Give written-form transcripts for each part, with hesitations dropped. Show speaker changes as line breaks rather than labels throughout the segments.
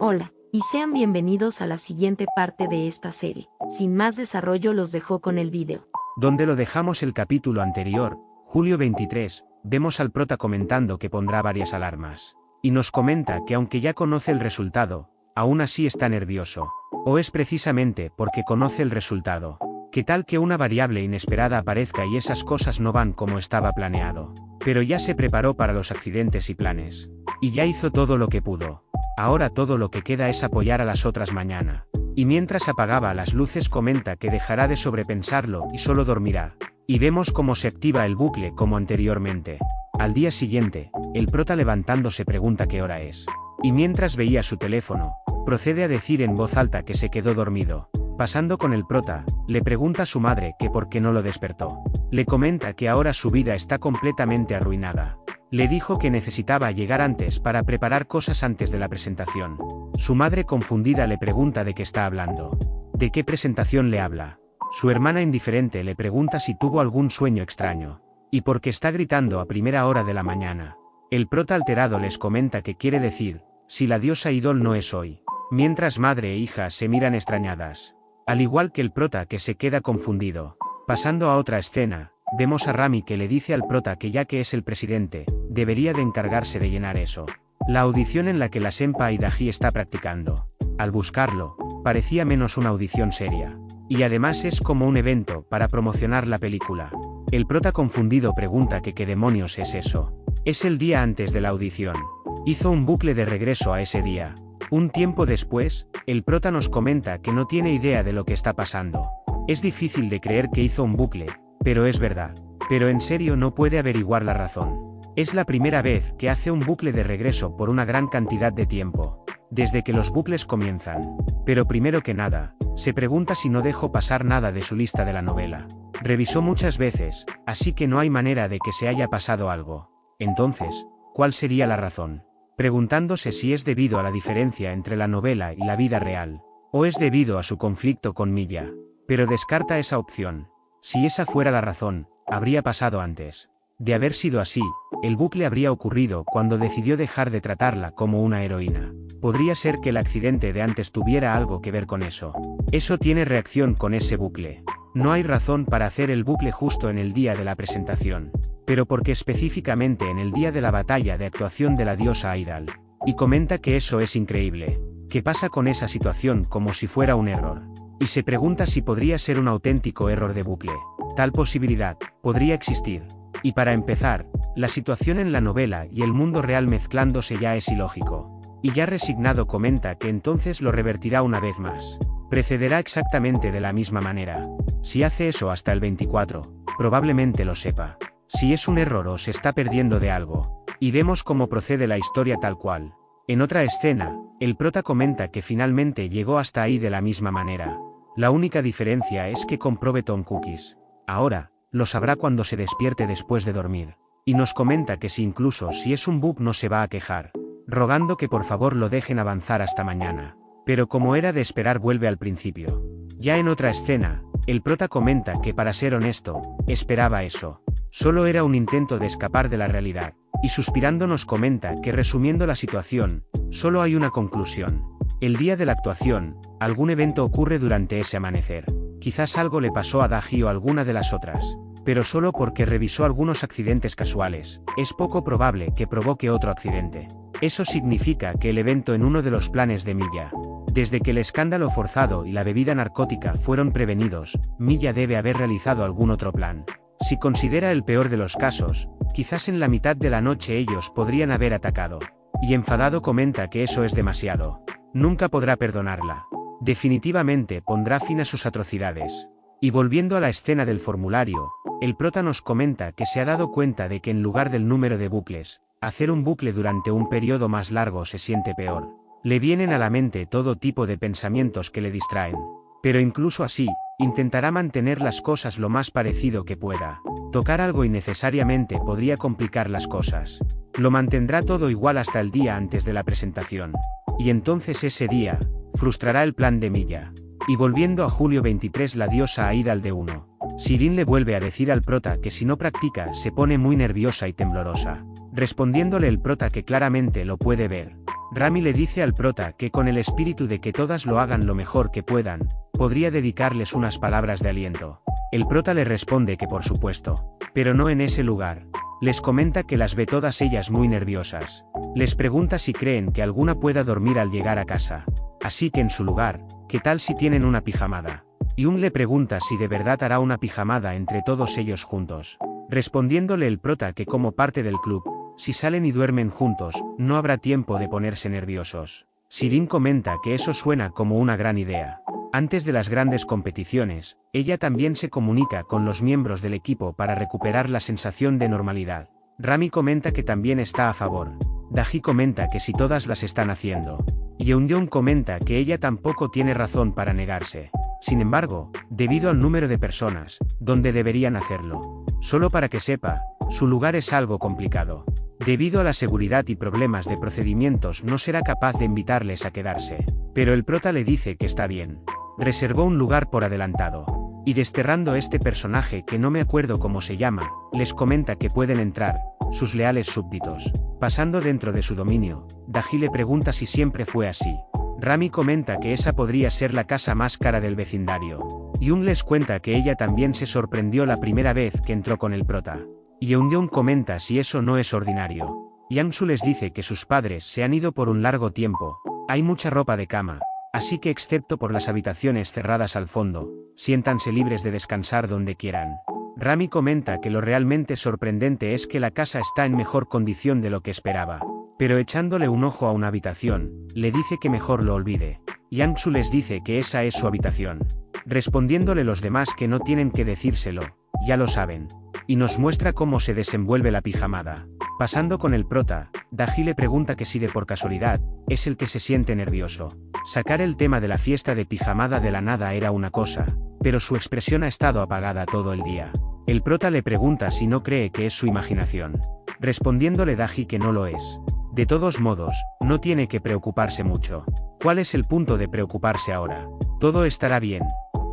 Hola, y sean bienvenidos a la siguiente parte de esta serie. Sin más desarrollo los dejo con el vídeo.
Donde lo dejamos el capítulo anterior, julio 23, vemos al prota comentando que pondrá varias alarmas. Y nos comenta que aunque ya conoce el resultado, aún así está nervioso. O es precisamente porque conoce el resultado. ¿Qué tal que una variable inesperada aparezca y esas cosas no van como estaba planeado? Pero ya se preparó para los accidentes y planes. Y ya hizo todo lo que pudo. Ahora todo lo que queda es apoyar a las otras mañana. Y mientras apagaba las luces comenta que dejará de sobrepensarlo y solo dormirá. Y vemos cómo se activa el bucle como anteriormente. Al día siguiente, el prota levantándose pregunta qué hora es. Y mientras veía su teléfono, procede a decir en voz alta que se quedó dormido. Pasando con el prota, le pregunta a su madre que por qué no lo despertó. Le comenta que ahora su vida está completamente arruinada. Le dijo que necesitaba llegar antes para preparar cosas antes de la presentación. Su madre confundida le pregunta de qué está hablando. ¿De qué presentación le habla? Su hermana indiferente le pregunta si tuvo algún sueño extraño. Y por qué está gritando a primera hora de la mañana. El prota alterado les comenta que quiere decir, si la diosa Idol no es hoy. Mientras madre e hija se miran extrañadas. Al igual que el prota que se queda confundido. Pasando a otra escena, vemos a Rami que le dice al prota que ya que es el presidente, debería de encargarse de llenar eso. La audición en la que la senpai Daji está practicando. Al buscarlo, parecía menos una audición seria. Y además es como un evento para promocionar la película. El prota confundido pregunta que qué demonios es eso. Es el día antes de la audición. Hizo un bucle de regreso a ese día. Un tiempo después, el prota nos comenta que no tiene idea de lo que está pasando. Es difícil de creer que hizo un bucle, pero es verdad. Pero en serio no puede averiguar la razón. Es la primera vez que hace un bucle de regreso por una gran cantidad de tiempo. Desde que los bucles comienzan. Pero primero que nada, se pregunta si no dejó pasar nada de su lista de la novela. Revisó muchas veces, así que no hay manera de que se haya pasado algo. Entonces, ¿cuál sería la razón? Preguntándose si es debido a la diferencia entre la novela y la vida real, o es debido a su conflicto con Miya. Pero descarta esa opción. Si esa fuera la razón, habría pasado antes. De haber sido así, el bucle habría ocurrido cuando decidió dejar de tratarla como una heroína. Podría ser que el accidente de antes tuviera algo que ver con eso. Eso tiene reacción con ese bucle. No hay razón para hacer el bucle justo en el día de la presentación. Pero porque específicamente en el día de la batalla de actuación de la diosa Airal. Y comenta que eso es increíble. ¿Qué pasa con esa situación como si fuera un error? Y se pregunta si podría ser un auténtico error de bucle. Tal posibilidad podría existir. Y para empezar, la situación en la novela y el mundo real mezclándose ya es ilógico. Y ya resignado comenta que entonces lo revertirá una vez más. Precederá exactamente de la misma manera. Si hace eso hasta el 24, probablemente lo sepa. Si es un error o se está perdiendo de algo. Y vemos cómo procede la historia tal cual. En otra escena, el prota comenta que finalmente llegó hasta ahí de la misma manera. La única diferencia es que compró Beton Cookies. Ahora, lo sabrá cuando se despierte después de dormir. Y nos comenta que si incluso si es un bug no se va a quejar. Rogando que por favor lo dejen avanzar hasta mañana. Pero como era de esperar vuelve al principio. Ya en otra escena, el prota comenta que para ser honesto, esperaba eso. Solo era un intento de escapar de la realidad. Y suspirando nos comenta que resumiendo la situación, solo hay una conclusión. El día de la actuación, algún evento ocurre durante ese amanecer. Quizás algo le pasó a Daji o alguna de las otras. Pero solo porque revisó algunos accidentes casuales, es poco probable que provoque otro accidente. Eso significa que el evento en uno de los planes de Miya. Desde que el escándalo forzado y la bebida narcótica fueron prevenidos, Miya debe haber realizado algún otro plan. Si considera el peor de los casos, quizás en la mitad de la noche ellos podrían haber atacado. Y enfadado comenta que eso es demasiado. Nunca podrá perdonarla. Definitivamente pondrá fin a sus atrocidades. Y volviendo a la escena del formulario, el prota nos comenta que se ha dado cuenta de que en lugar del número de bucles, hacer un bucle durante un periodo más largo se siente peor. Le vienen a la mente todo tipo de pensamientos que le distraen. Pero incluso así, intentará mantener las cosas lo más parecido que pueda. Tocar algo innecesariamente podría complicar las cosas. Lo mantendrá todo igual hasta el día antes de la presentación. Y entonces ese día, frustrará el plan de Miya. Y volviendo a julio 23 la diosa Aida al de 1. Sirin le vuelve a decir al prota que si no practica se pone muy nerviosa y temblorosa. Respondiéndole el prota que claramente lo puede ver. Rami le dice al prota que con el espíritu de que todas lo hagan lo mejor que puedan, podría dedicarles unas palabras de aliento. El prota le responde que por supuesto, pero no en ese lugar. Les comenta que las ve todas ellas muy nerviosas. Les pregunta si creen que alguna pueda dormir al llegar a casa. Así que en su lugar, ¿qué tal si tienen una pijamada? Yoon le pregunta si de verdad hará una pijamada entre todos ellos juntos. Respondiéndole el prota que como parte del club, si salen y duermen juntos, no habrá tiempo de ponerse nerviosos. Sirin comenta que eso suena como una gran idea. Antes de las grandes competiciones, ella también se comunica con los miembros del equipo para recuperar la sensación de normalidad. Rami comenta que también está a favor. Daji comenta que si todas las están haciendo. Yeonjong comenta que ella tampoco tiene razón para negarse. Sin embargo, debido al número de personas, donde deberían hacerlo. Solo para que sepa, su lugar es algo complicado. Debido a la seguridad y problemas de procedimientos no será capaz de invitarles a quedarse. Pero el prota le dice que está bien. Reservó un lugar por adelantado. Y desterrando este personaje que no me acuerdo cómo se llama, les comenta que pueden entrar, sus leales súbditos. Pasando dentro de su dominio, Daji le pregunta si siempre fue así. Rami comenta que esa podría ser la casa más cara del vecindario. Yoon les cuenta que ella también se sorprendió la primera vez que entró con el prota. Yeonjong comenta si eso no es ordinario. Yangsu les dice que sus padres se han ido por un largo tiempo. Hay mucha ropa de cama. Así que excepto por las habitaciones cerradas al fondo, siéntanse libres de descansar donde quieran. Rami comenta que lo realmente sorprendente es que la casa está en mejor condición de lo que esperaba. Pero echándole un ojo a una habitación, le dice que mejor lo olvide. Yangsu les dice que esa es su habitación. Respondiéndole los demás que no tienen que decírselo, ya lo saben. Y nos muestra cómo se desenvuelve la pijamada. Pasando con el prota, Daji le pregunta que si de por casualidad, es el que se siente nervioso. Sacar el tema de la fiesta de pijamada de la nada era una cosa, pero su expresión ha estado apagada todo el día. El prota le pregunta si no cree que es su imaginación. Respondiéndole Daji que no lo es. De todos modos, no tiene que preocuparse mucho. ¿Cuál es el punto de preocuparse ahora? Todo estará bien.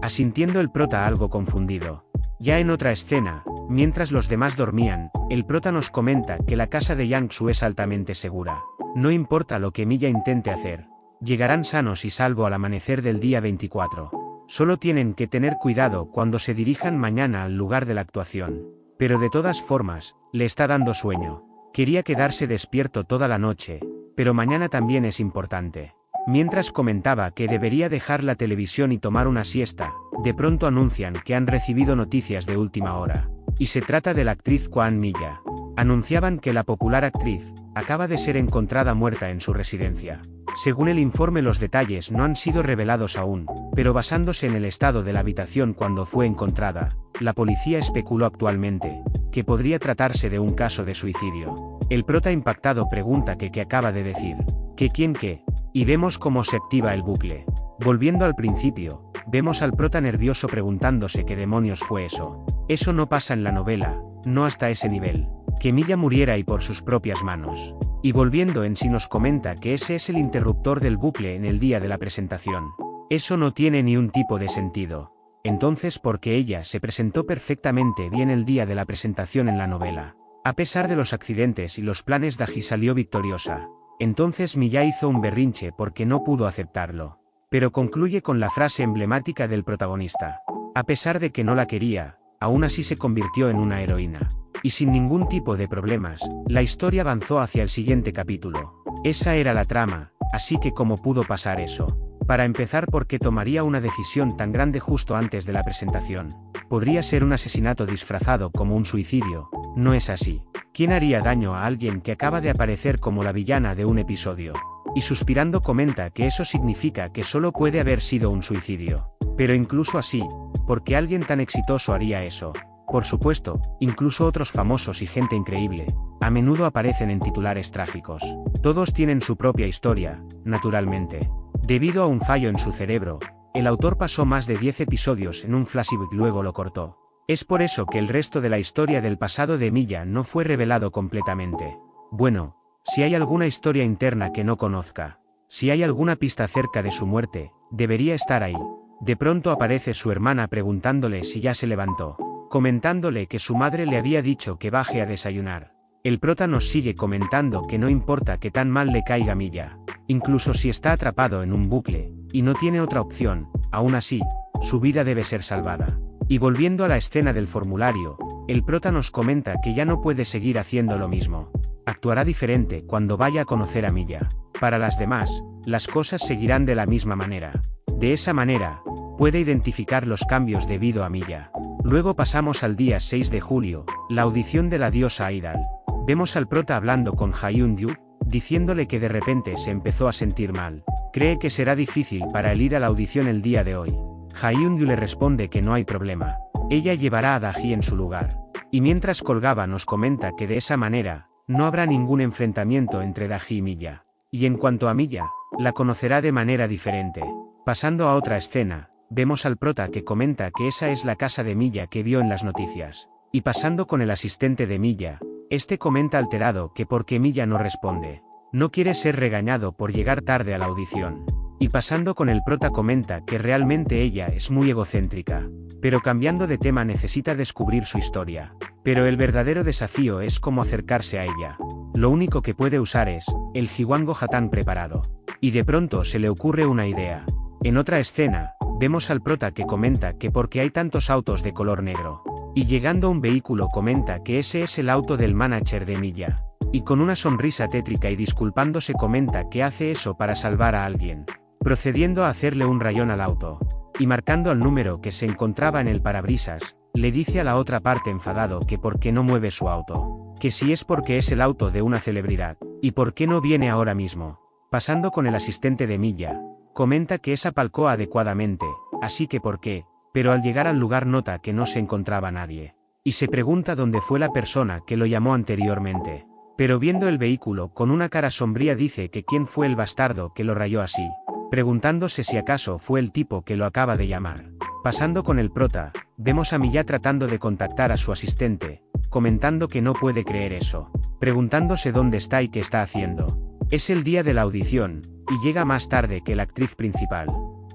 Asintiendo el prota algo confundido. Ya en otra escena, mientras los demás dormían, el prota nos comenta que la casa de Yangsu es altamente segura. No importa lo que Miya intente hacer. Llegarán sanos y salvo al amanecer del día 24. Solo tienen que tener cuidado cuando se dirijan mañana al lugar de la actuación. Pero de todas formas, le está dando sueño. Quería quedarse despierto toda la noche, pero mañana también es importante. Mientras comentaba que debería dejar la televisión y tomar una siesta, de pronto anuncian que han recibido noticias de última hora. Y se trata de la actriz Kwon Miya. Anunciaban que la popular actriz acaba de ser encontrada muerta en su residencia. Según el informe, los detalles no han sido revelados aún, pero basándose en el estado de la habitación cuando fue encontrada, la policía especuló actualmente que podría tratarse de un caso de suicidio. El prota impactado pregunta que qué acaba de decir, que quién qué, y vemos cómo se activa el bucle. Volviendo al principio, vemos al prota nervioso preguntándose qué demonios fue eso. Eso no pasa en la novela, no hasta ese nivel. Que Miya muriera y por sus propias manos. Y volviendo en sí nos comenta que ese es el interruptor del bucle en el día de la presentación. Eso no tiene ni un tipo de sentido. Entonces, ¿por qué ella se presentó perfectamente bien el día de la presentación en la novela? A pesar de los accidentes y los planes, Daji salió victoriosa. Entonces Miya hizo un berrinche porque no pudo aceptarlo. Pero concluye con la frase emblemática del protagonista. A pesar de que no la quería, aún así se convirtió en una heroína. Y sin ningún tipo de problemas, la historia avanzó hacia el siguiente capítulo. Esa era la trama, así que ¿cómo pudo pasar eso? Para empezar, ¿por qué tomaría una decisión tan grande justo antes de la presentación? Podría ser un asesinato disfrazado como un suicidio, no es así. ¿Quién haría daño a alguien que acaba de aparecer como la villana de un episodio? Y suspirando comenta que eso significa que solo puede haber sido un suicidio. Pero incluso así, ¿por qué alguien tan exitoso haría eso? Por supuesto, incluso otros famosos y gente increíble, a menudo aparecen en titulares trágicos. Todos tienen su propia historia, naturalmente. Debido a un fallo en su cerebro, el autor pasó más de 10 episodios en un flashback y luego lo cortó. Es por eso que el resto de la historia del pasado de Miya no fue revelado completamente. Bueno, si hay alguna historia interna que no conozca, si hay alguna pista acerca de su muerte, debería estar ahí. De pronto aparece su hermana preguntándole si ya se levantó, comentándole que su madre le había dicho que baje a desayunar. El prota nos sigue comentando que no importa que tan mal le caiga Milla, incluso si está atrapado en un bucle, y no tiene otra opción, aún así, su vida debe ser salvada. Y volviendo a la escena del formulario, el prota nos comenta que ya no puede seguir haciendo lo mismo. Actuará diferente cuando vaya a conocer a Milla. Para las demás, las cosas seguirán de la misma manera. De esa manera, puede identificar los cambios debido a Milla. Luego pasamos al día 6 de julio, la audición de la diosa Idal. Vemos al prota hablando con Hyun-yu, diciéndole que de repente se empezó a sentir mal. Cree que será difícil para él ir a la audición el día de hoy. Hyun-yu le responde que no hay problema. Ella llevará a Daji en su lugar. Y mientras colgaba nos comenta que de esa manera, no habrá ningún enfrentamiento entre Daji y Milla. Y en cuanto a Milla, la conocerá de manera diferente. Pasando a otra escena, vemos al prota que comenta que esa es la casa de Milla que vio en las noticias. Y pasando con el asistente de Milla, este comenta alterado que por qué Milla no responde. No quiere ser regañado por llegar tarde a la audición. Y pasando con el prota comenta que realmente ella es muy egocéntrica. Pero cambiando de tema necesita descubrir su historia. Pero el verdadero desafío es cómo acercarse a ella. Lo único que puede usar es el Jiwango Hatan preparado. Y de pronto se le ocurre una idea. En otra escena, vemos al prota que comenta que porque hay tantos autos de color negro. Y llegando a un vehículo comenta que ese es el auto del manager de Milla. Y con una sonrisa tétrica y disculpándose comenta que hace eso para salvar a alguien. Procediendo a hacerle un rayón al auto. Y marcando el número que se encontraba en el parabrisas, le dice a la otra parte enfadado que por qué no mueve su auto. Que si es porque es el auto de una celebridad. Y por qué no viene ahora mismo. Pasando con el asistente de Milla. Comenta que esa aparcó adecuadamente, así que por qué, pero al llegar al lugar nota que no se encontraba nadie. Y se pregunta dónde fue la persona que lo llamó anteriormente. Pero viendo el vehículo con una cara sombría dice que quién fue el bastardo que lo rayó así. Preguntándose si acaso fue el tipo que lo acaba de llamar. Pasando con el prota, vemos a Milla tratando de contactar a su asistente, comentando que no puede creer eso. Preguntándose dónde está y qué está haciendo. Es el día de la audición, y llega más tarde que la actriz principal.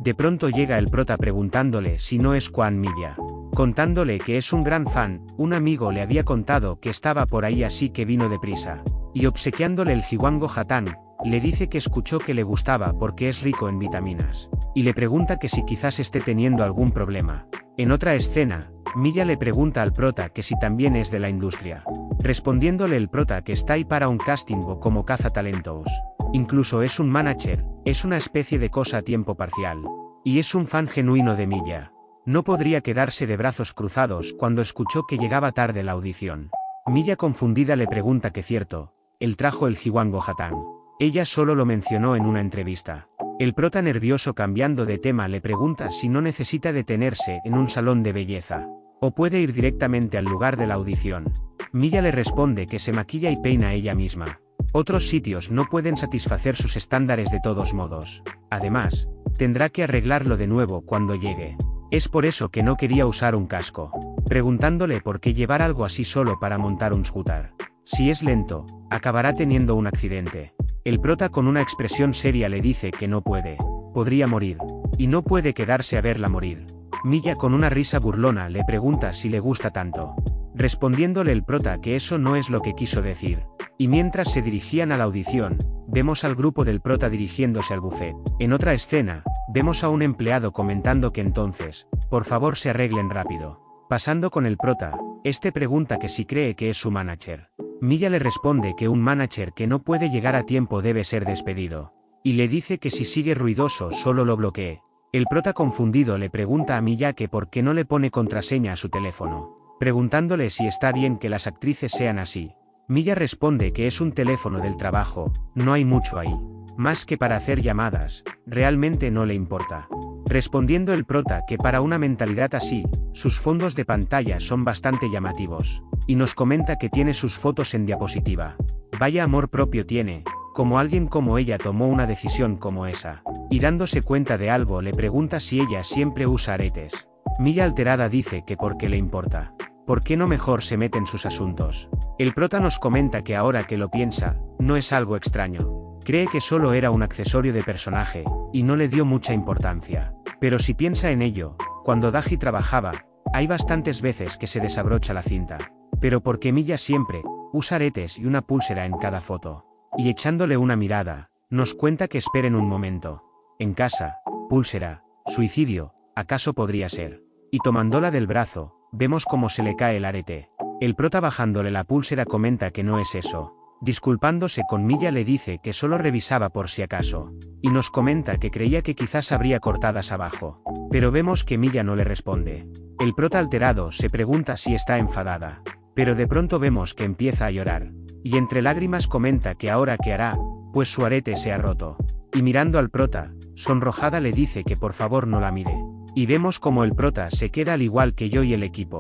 De pronto llega el prota preguntándole si no es Kwon Milla. Contándole que es un gran fan, un amigo le había contado que estaba por ahí así que vino deprisa. Y obsequiándole el Jiwango Hatan, le dice que escuchó que le gustaba porque es rico en vitaminas. Y le pregunta que si quizás esté teniendo algún problema. En otra escena, Milla le pregunta al prota que si también es de la industria. Respondiéndole el prota que está ahí para un casting o como cazatalentos. Incluso es un manager, es una especie de cosa a tiempo parcial. Y es un fan genuino de Milla. No podría quedarse de brazos cruzados cuando escuchó que llegaba tarde la audición. Milla confundida le pregunta que cierto, él trajo el Jiwango Hatan. Ella solo lo mencionó en una entrevista. El prota nervioso cambiando de tema le pregunta si no necesita detenerse en un salón de belleza. O puede ir directamente al lugar de la audición. Milla le responde que se maquilla y peina ella misma. Otros sitios no pueden satisfacer sus estándares de todos modos. Además, tendrá que arreglarlo de nuevo cuando llegue. Es por eso que no quería usar un casco. Preguntándole por qué llevar algo así solo para montar un scooter. Si es lento, acabará teniendo un accidente. El prota con una expresión seria le dice que no puede. Podría morir. Y no puede quedarse a verla morir. Milla con una risa burlona le pregunta si le gusta tanto. Respondiéndole el prota que eso no es lo que quiso decir. Y mientras se dirigían a la audición, vemos al grupo del prota dirigiéndose al buffet. En otra escena, vemos a un empleado comentando que entonces, por favor se arreglen rápido. Pasando con el prota, este pregunta que si cree que es su manager. Milla le responde que un manager que no puede llegar a tiempo debe ser despedido. Y le dice que si sigue ruidoso solo lo bloquee. El prota confundido le pregunta a Milla que por qué no le pone contraseña a su teléfono. Preguntándole si está bien que las actrices sean así. Milla responde que es un teléfono del trabajo, no hay mucho ahí. Más que para hacer llamadas, realmente no le importa. Respondiendo el prota que para una mentalidad así, sus fondos de pantalla son bastante llamativos. Y nos comenta que tiene sus fotos en diapositiva. Vaya amor propio tiene, como alguien como ella tomó una decisión como esa. Y dándose cuenta de algo le pregunta si ella siempre usa aretes. Milla alterada dice que porque le importa. ¿Por qué no mejor se mete en sus asuntos? El prota nos comenta que ahora que lo piensa, no es algo extraño. Cree que solo era un accesorio de personaje, y no le dio mucha importancia. Pero si piensa en ello, cuando Daji trabajaba, hay bastantes veces que se desabrocha la cinta. Pero porque Milla siempre usa aretes y una pulsera en cada foto. Y echándole una mirada, nos cuenta que esperen un momento. En casa, pulsera, suicidio, ¿acaso podría ser? Y tomándola del brazo, vemos cómo se le cae el arete. El prota bajándole la pulsera comenta que no es eso. Disculpándose con Milla le dice que solo revisaba por si acaso. Y nos comenta que creía que quizás habría cortadas abajo. Pero vemos que Milla no le responde. El prota alterado se pregunta si está enfadada. Pero de pronto vemos que empieza a llorar. Y entre lágrimas comenta que ahora qué hará, pues su arete se ha roto. Y mirando al prota, sonrojada le dice que por favor no la mire. Y vemos como el prota se queda al igual que yo y el equipo.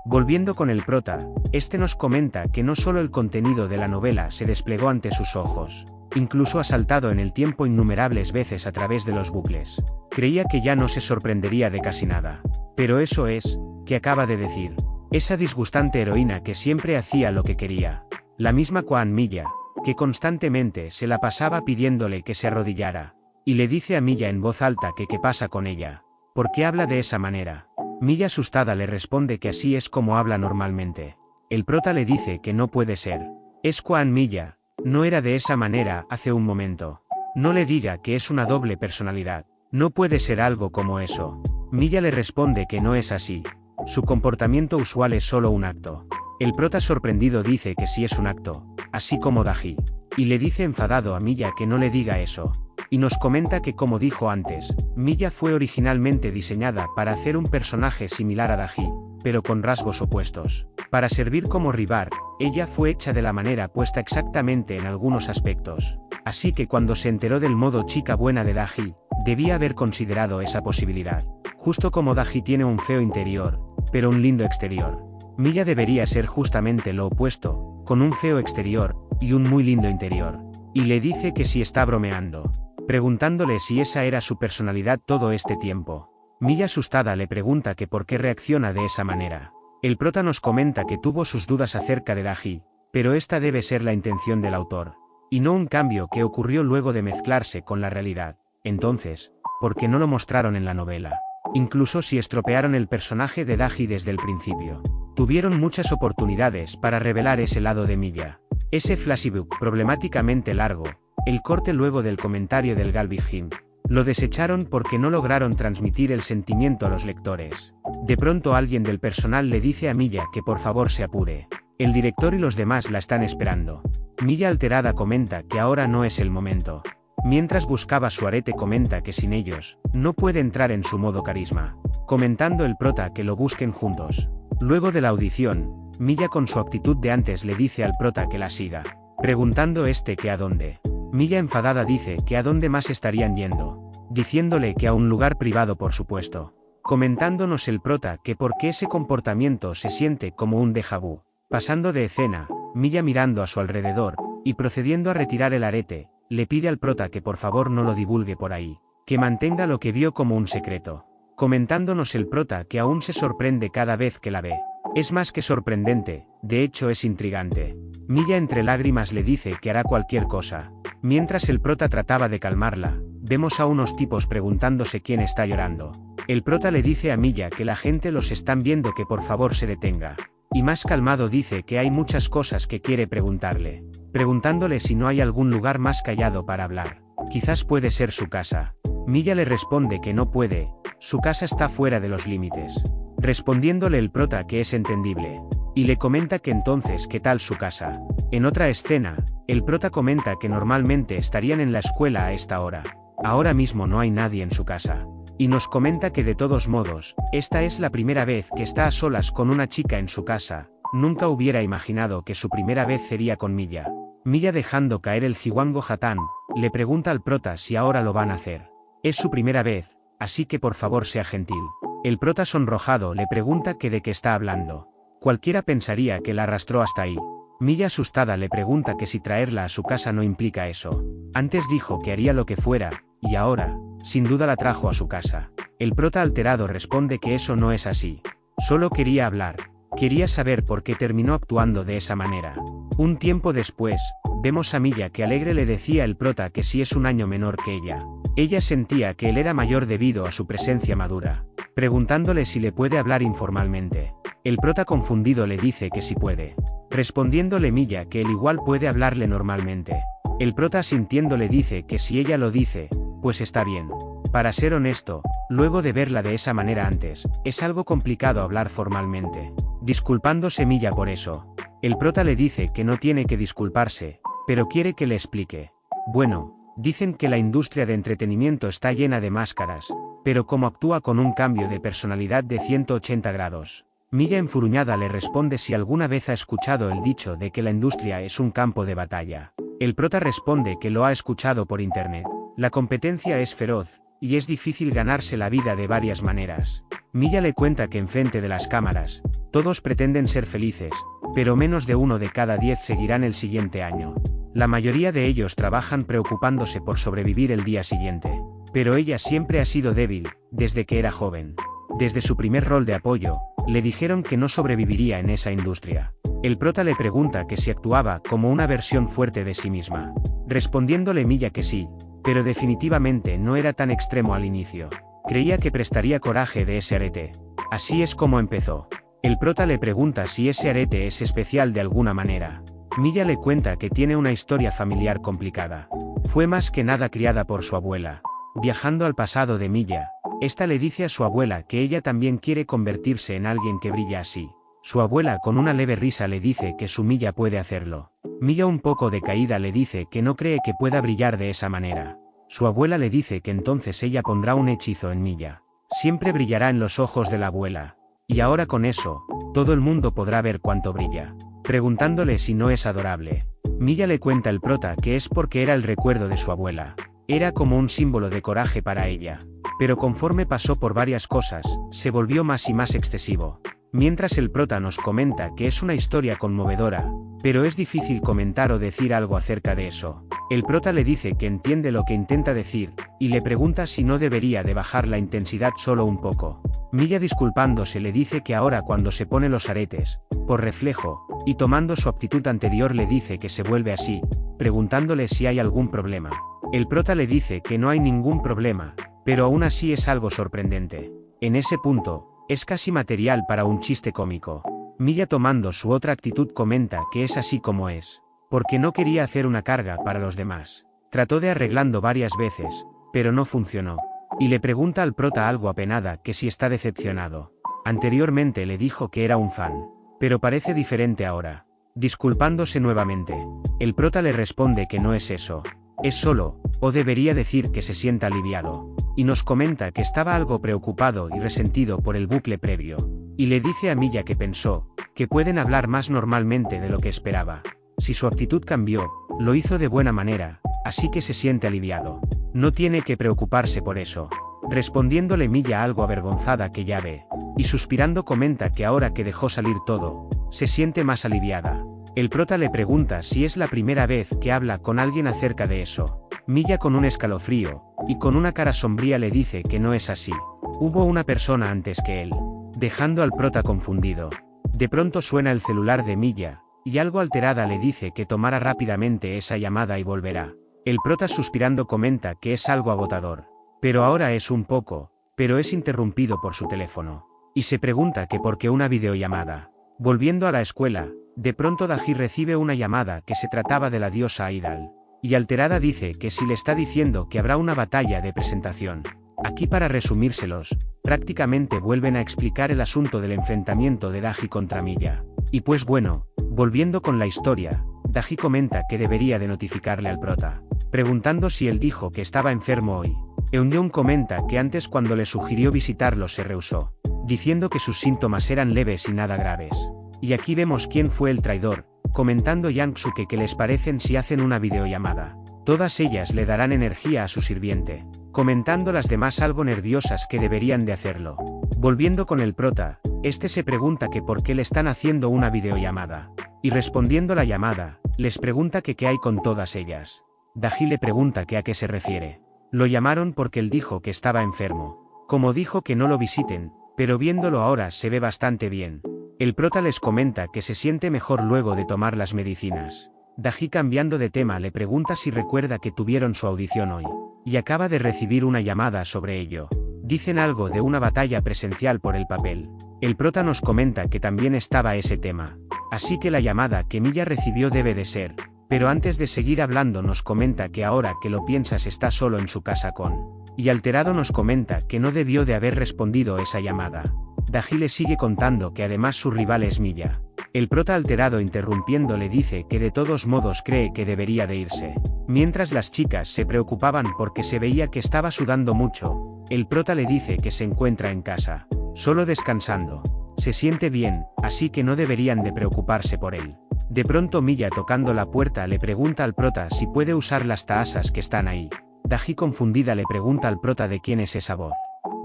Volviendo con el prota, este nos comenta que no solo el contenido de la novela se desplegó ante sus ojos, incluso ha saltado en el tiempo innumerables veces a través de los bucles. Creía que ya no se sorprendería de casi nada. Pero eso es, que acaba de decir. Esa disgustante heroína que siempre hacía lo que quería. La misma Kuan Milla, que constantemente se la pasaba pidiéndole que se arrodillara. Y le dice a Milla en voz alta que qué pasa con ella. ¿Por qué habla de esa manera? Milla asustada le responde que así es como habla normalmente. El prota le dice que no puede ser. Es Kuan Milla, no era de esa manera hace un momento. No le diga que es una doble personalidad. No puede ser algo como eso. Milla le responde que no es así. Su comportamiento usual es solo un acto. El prota sorprendido dice que sí es un acto, así como Daji. Y le dice enfadado a Milla que no le diga eso. Y nos comenta que como dijo antes, Milla fue originalmente diseñada para hacer un personaje similar a Daji, pero con rasgos opuestos. Para servir como rival, ella fue hecha de la manera puesta exactamente en algunos aspectos. Así que cuando se enteró del modo chica buena de Daji, debía haber considerado esa posibilidad. Justo como Daji tiene un feo interior, pero un lindo exterior. Milla debería ser justamente lo opuesto, con un feo exterior, y un muy lindo interior. Y le dice que si está bromeando. Preguntándole si esa era su personalidad todo este tiempo. Milla asustada le pregunta que por qué reacciona de esa manera. El prota nos comenta que tuvo sus dudas acerca de Daji, pero esta debe ser la intención del autor. Y no un cambio que ocurrió luego de mezclarse con la realidad. Entonces, ¿por qué no lo mostraron en la novela? Incluso si estropearon el personaje de Daji desde el principio. Tuvieron muchas oportunidades para revelar ese lado de Milla. Ese flashback problemáticamente largo. El corte luego del comentario del Galvijin. Lo desecharon porque no lograron transmitir el sentimiento a los lectores. De pronto alguien del personal le dice a Milla que por favor se apure. El director y los demás la están esperando. Milla alterada comenta que ahora no es el momento. Mientras buscaba su arete comenta que sin ellos, no puede entrar en su modo carisma. Comentando el prota que lo busquen juntos. Luego de la audición, Milla con su actitud de antes le dice al prota que la siga. Preguntando que a dónde. Milla enfadada dice que a dónde más estarían yendo. Diciéndole que a un lugar privado por supuesto. Comentándonos el prota que por qué ese comportamiento se siente como un déjà vu. Pasando de escena, Milla mirando a su alrededor, y procediendo a retirar el arete, le pide al prota que por favor no lo divulgue por ahí. Que mantenga lo que vio como un secreto. Comentándonos el prota que aún se sorprende cada vez que la ve. Es más que sorprendente, de hecho es intrigante. Milla entre lágrimas le dice que hará cualquier cosa. Mientras el prota trataba de calmarla, vemos a unos tipos preguntándose quién está llorando. El prota le dice a Milla que la gente los están viendo que por favor se detenga. Y más calmado dice que hay muchas cosas que quiere preguntarle. Preguntándole si no hay algún lugar más callado para hablar. Quizás puede ser su casa. Milla le responde que no puede, su casa está fuera de los límites. Respondiéndole el prota que es entendible. Y le comenta que entonces ¿qué tal su casa? En otra escena, el prota comenta que normalmente estarían en la escuela a esta hora. Ahora mismo no hay nadie en su casa. Y nos comenta que de todos modos, esta es la primera vez que está a solas con una chica en su casa. Nunca hubiera imaginado que su primera vez sería con Milla. Milla dejando caer el Jiwango Hatán, le pregunta al prota si ahora lo van a hacer. Es su primera vez, así que por favor sea gentil. El prota sonrojado le pregunta que de qué está hablando. Cualquiera pensaría que la arrastró hasta ahí. Milla asustada le pregunta que si traerla a su casa no implica eso. Antes dijo que haría lo que fuera, y ahora, sin duda la trajo a su casa. El prota alterado responde que eso no es así. Solo quería hablar. Quería saber por qué terminó actuando de esa manera. Un tiempo después, vemos a Milla que alegre le decía el prota que sí es un año menor que ella. Ella sentía que él era mayor debido a su presencia madura. Preguntándole si le puede hablar informalmente. El prota confundido le dice que sí puede. Respondiéndole Milla que él igual puede hablarle normalmente. El prota sintiendo le dice que si ella lo dice, pues está bien. Para ser honesto, luego de verla de esa manera antes, es algo complicado hablar formalmente. Disculpándose Milla por eso. El prota le dice que no tiene que disculparse, pero quiere que le explique. Bueno, dicen que la industria de entretenimiento está llena de máscaras, pero como actúa con un cambio de personalidad de 180 grados. Milla enfurruñada le responde si alguna vez ha escuchado el dicho de que la industria es un campo de batalla. El prota responde que lo ha escuchado por internet. La competencia es feroz, y es difícil ganarse la vida de varias maneras. Milla le cuenta que enfrente de las cámaras, todos pretenden ser felices, pero menos de 1 de cada 10 seguirán el siguiente año. La mayoría de ellos trabajan preocupándose por sobrevivir el día siguiente. Pero ella siempre ha sido débil, desde que era joven. Desde su primer rol de apoyo, le dijeron que no sobreviviría en esa industria. El prota le pregunta que si actuaba como una versión fuerte de sí misma. Respondiéndole Milla que sí, pero definitivamente no era tan extremo al inicio. Creía que prestaría coraje de ese arete. Así es como empezó. El prota le pregunta si ese arete es especial de alguna manera. Milla le cuenta que tiene una historia familiar complicada. Fue más que nada criada por su abuela. Viajando al pasado de Milla, esta le dice a su abuela que ella también quiere convertirse en alguien que brilla así. Su abuela con una leve risa le dice que su Milla puede hacerlo. Milla un poco decaída le dice que no cree que pueda brillar de esa manera. Su abuela le dice que entonces ella pondrá un hechizo en Milla. Siempre brillará en los ojos de la abuela. Y ahora con eso, todo el mundo podrá ver cuánto brilla. Preguntándole si no es adorable. Milla le cuenta el prota que es porque era el recuerdo de su abuela. Era como un símbolo de coraje para ella. Pero conforme pasó por varias cosas, se volvió más y más excesivo. Mientras el prota nos comenta que es una historia conmovedora, pero es difícil comentar o decir algo acerca de eso. El prota le dice que entiende lo que intenta decir, y le pregunta si no debería de bajar la intensidad solo un poco. Milla disculpándose le dice que ahora cuando se pone los aretes, por reflejo, y tomando su actitud anterior le dice que se vuelve así, preguntándole si hay algún problema. El prota le dice que no hay ningún problema, pero aún así es algo sorprendente. En ese punto, es casi material para un chiste cómico. Milla tomando su otra actitud comenta que es así como es, porque no quería hacer una carga para los demás. Trató de arreglando varias veces, pero no funcionó. Y le pregunta al prota algo apenada que si está decepcionado. Anteriormente le dijo que era un fan, pero parece diferente ahora. Disculpándose nuevamente, el prota le responde que no es eso. Es solo, o debería decir que se sienta aliviado. Y nos comenta que estaba algo preocupado y resentido por el bucle previo. Y le dice a Milla que pensó, que pueden hablar más normalmente de lo que esperaba. Si su actitud cambió, lo hizo de buena manera, así que se siente aliviado. No tiene que preocuparse por eso. Respondiéndole Milla algo avergonzada que ya ve. Y suspirando comenta que ahora que dejó salir todo, se siente más aliviada. El prota le pregunta si es la primera vez que habla con alguien acerca de eso. Milla con un escalofrío, y con una cara sombría le dice que no es así. Hubo una persona antes que él. Dejando al prota confundido. De pronto suena el celular de Milla, y algo alterada le dice que tomara rápidamente esa llamada y volverá. El prota suspirando comenta que es algo agotador. Pero ahora es un poco, pero es interrumpido por su teléfono. Y se pregunta que por qué una videollamada. Volviendo a la escuela, de pronto Daji recibe una llamada que se trataba de la diosa Aidal. Y alterada dice que si le está diciendo que habrá una batalla de presentación. Aquí para resumírselos, prácticamente vuelven a explicar el asunto del enfrentamiento de Daji contra Milla. Y pues bueno, volviendo con la historia, Daji comenta que debería de notificarle al prota, preguntando si él dijo que estaba enfermo hoy. Eunyoung comenta que antes cuando le sugirió visitarlo se rehusó, diciendo que sus síntomas eran leves y nada graves. Y aquí vemos quién fue el traidor, comentando Yang-suke que les parecen si hacen una videollamada. Todas ellas le darán energía a su sirviente, comentando las demás algo nerviosas que deberían de hacerlo. Volviendo con el prota, este se pregunta que por qué le están haciendo una videollamada. Y respondiendo la llamada, les pregunta que qué hay con todas ellas. Daji le pregunta que a qué se refiere. Lo llamaron porque él dijo que estaba enfermo. Como dijo que no lo visiten, pero viéndolo ahora se ve bastante bien. El prota les comenta que se siente mejor luego de tomar las medicinas. Daji cambiando de tema le pregunta si recuerda que tuvieron su audición hoy. Y acaba de recibir una llamada sobre ello. Dicen algo de una batalla presencial por el papel. El prota nos comenta que también estaba ese tema. Así que la llamada que Milla recibió debe de ser. Pero antes de seguir hablando nos comenta que ahora que lo piensas está solo en su casa con. Y alterado nos comenta que no debió de haber respondido esa llamada. Daji le sigue contando que además su rival es Milla. El prota alterado interrumpiendo le dice que de todos modos cree que debería de irse. Mientras las chicas se preocupaban porque se veía que estaba sudando mucho, el prota le dice que se encuentra en casa, solo descansando. Se siente bien, así que no deberían de preocuparse por él. De pronto Milla tocando la puerta le pregunta al prota si puede usar las taasas que están ahí. Daji confundida le pregunta al prota de quién es esa voz.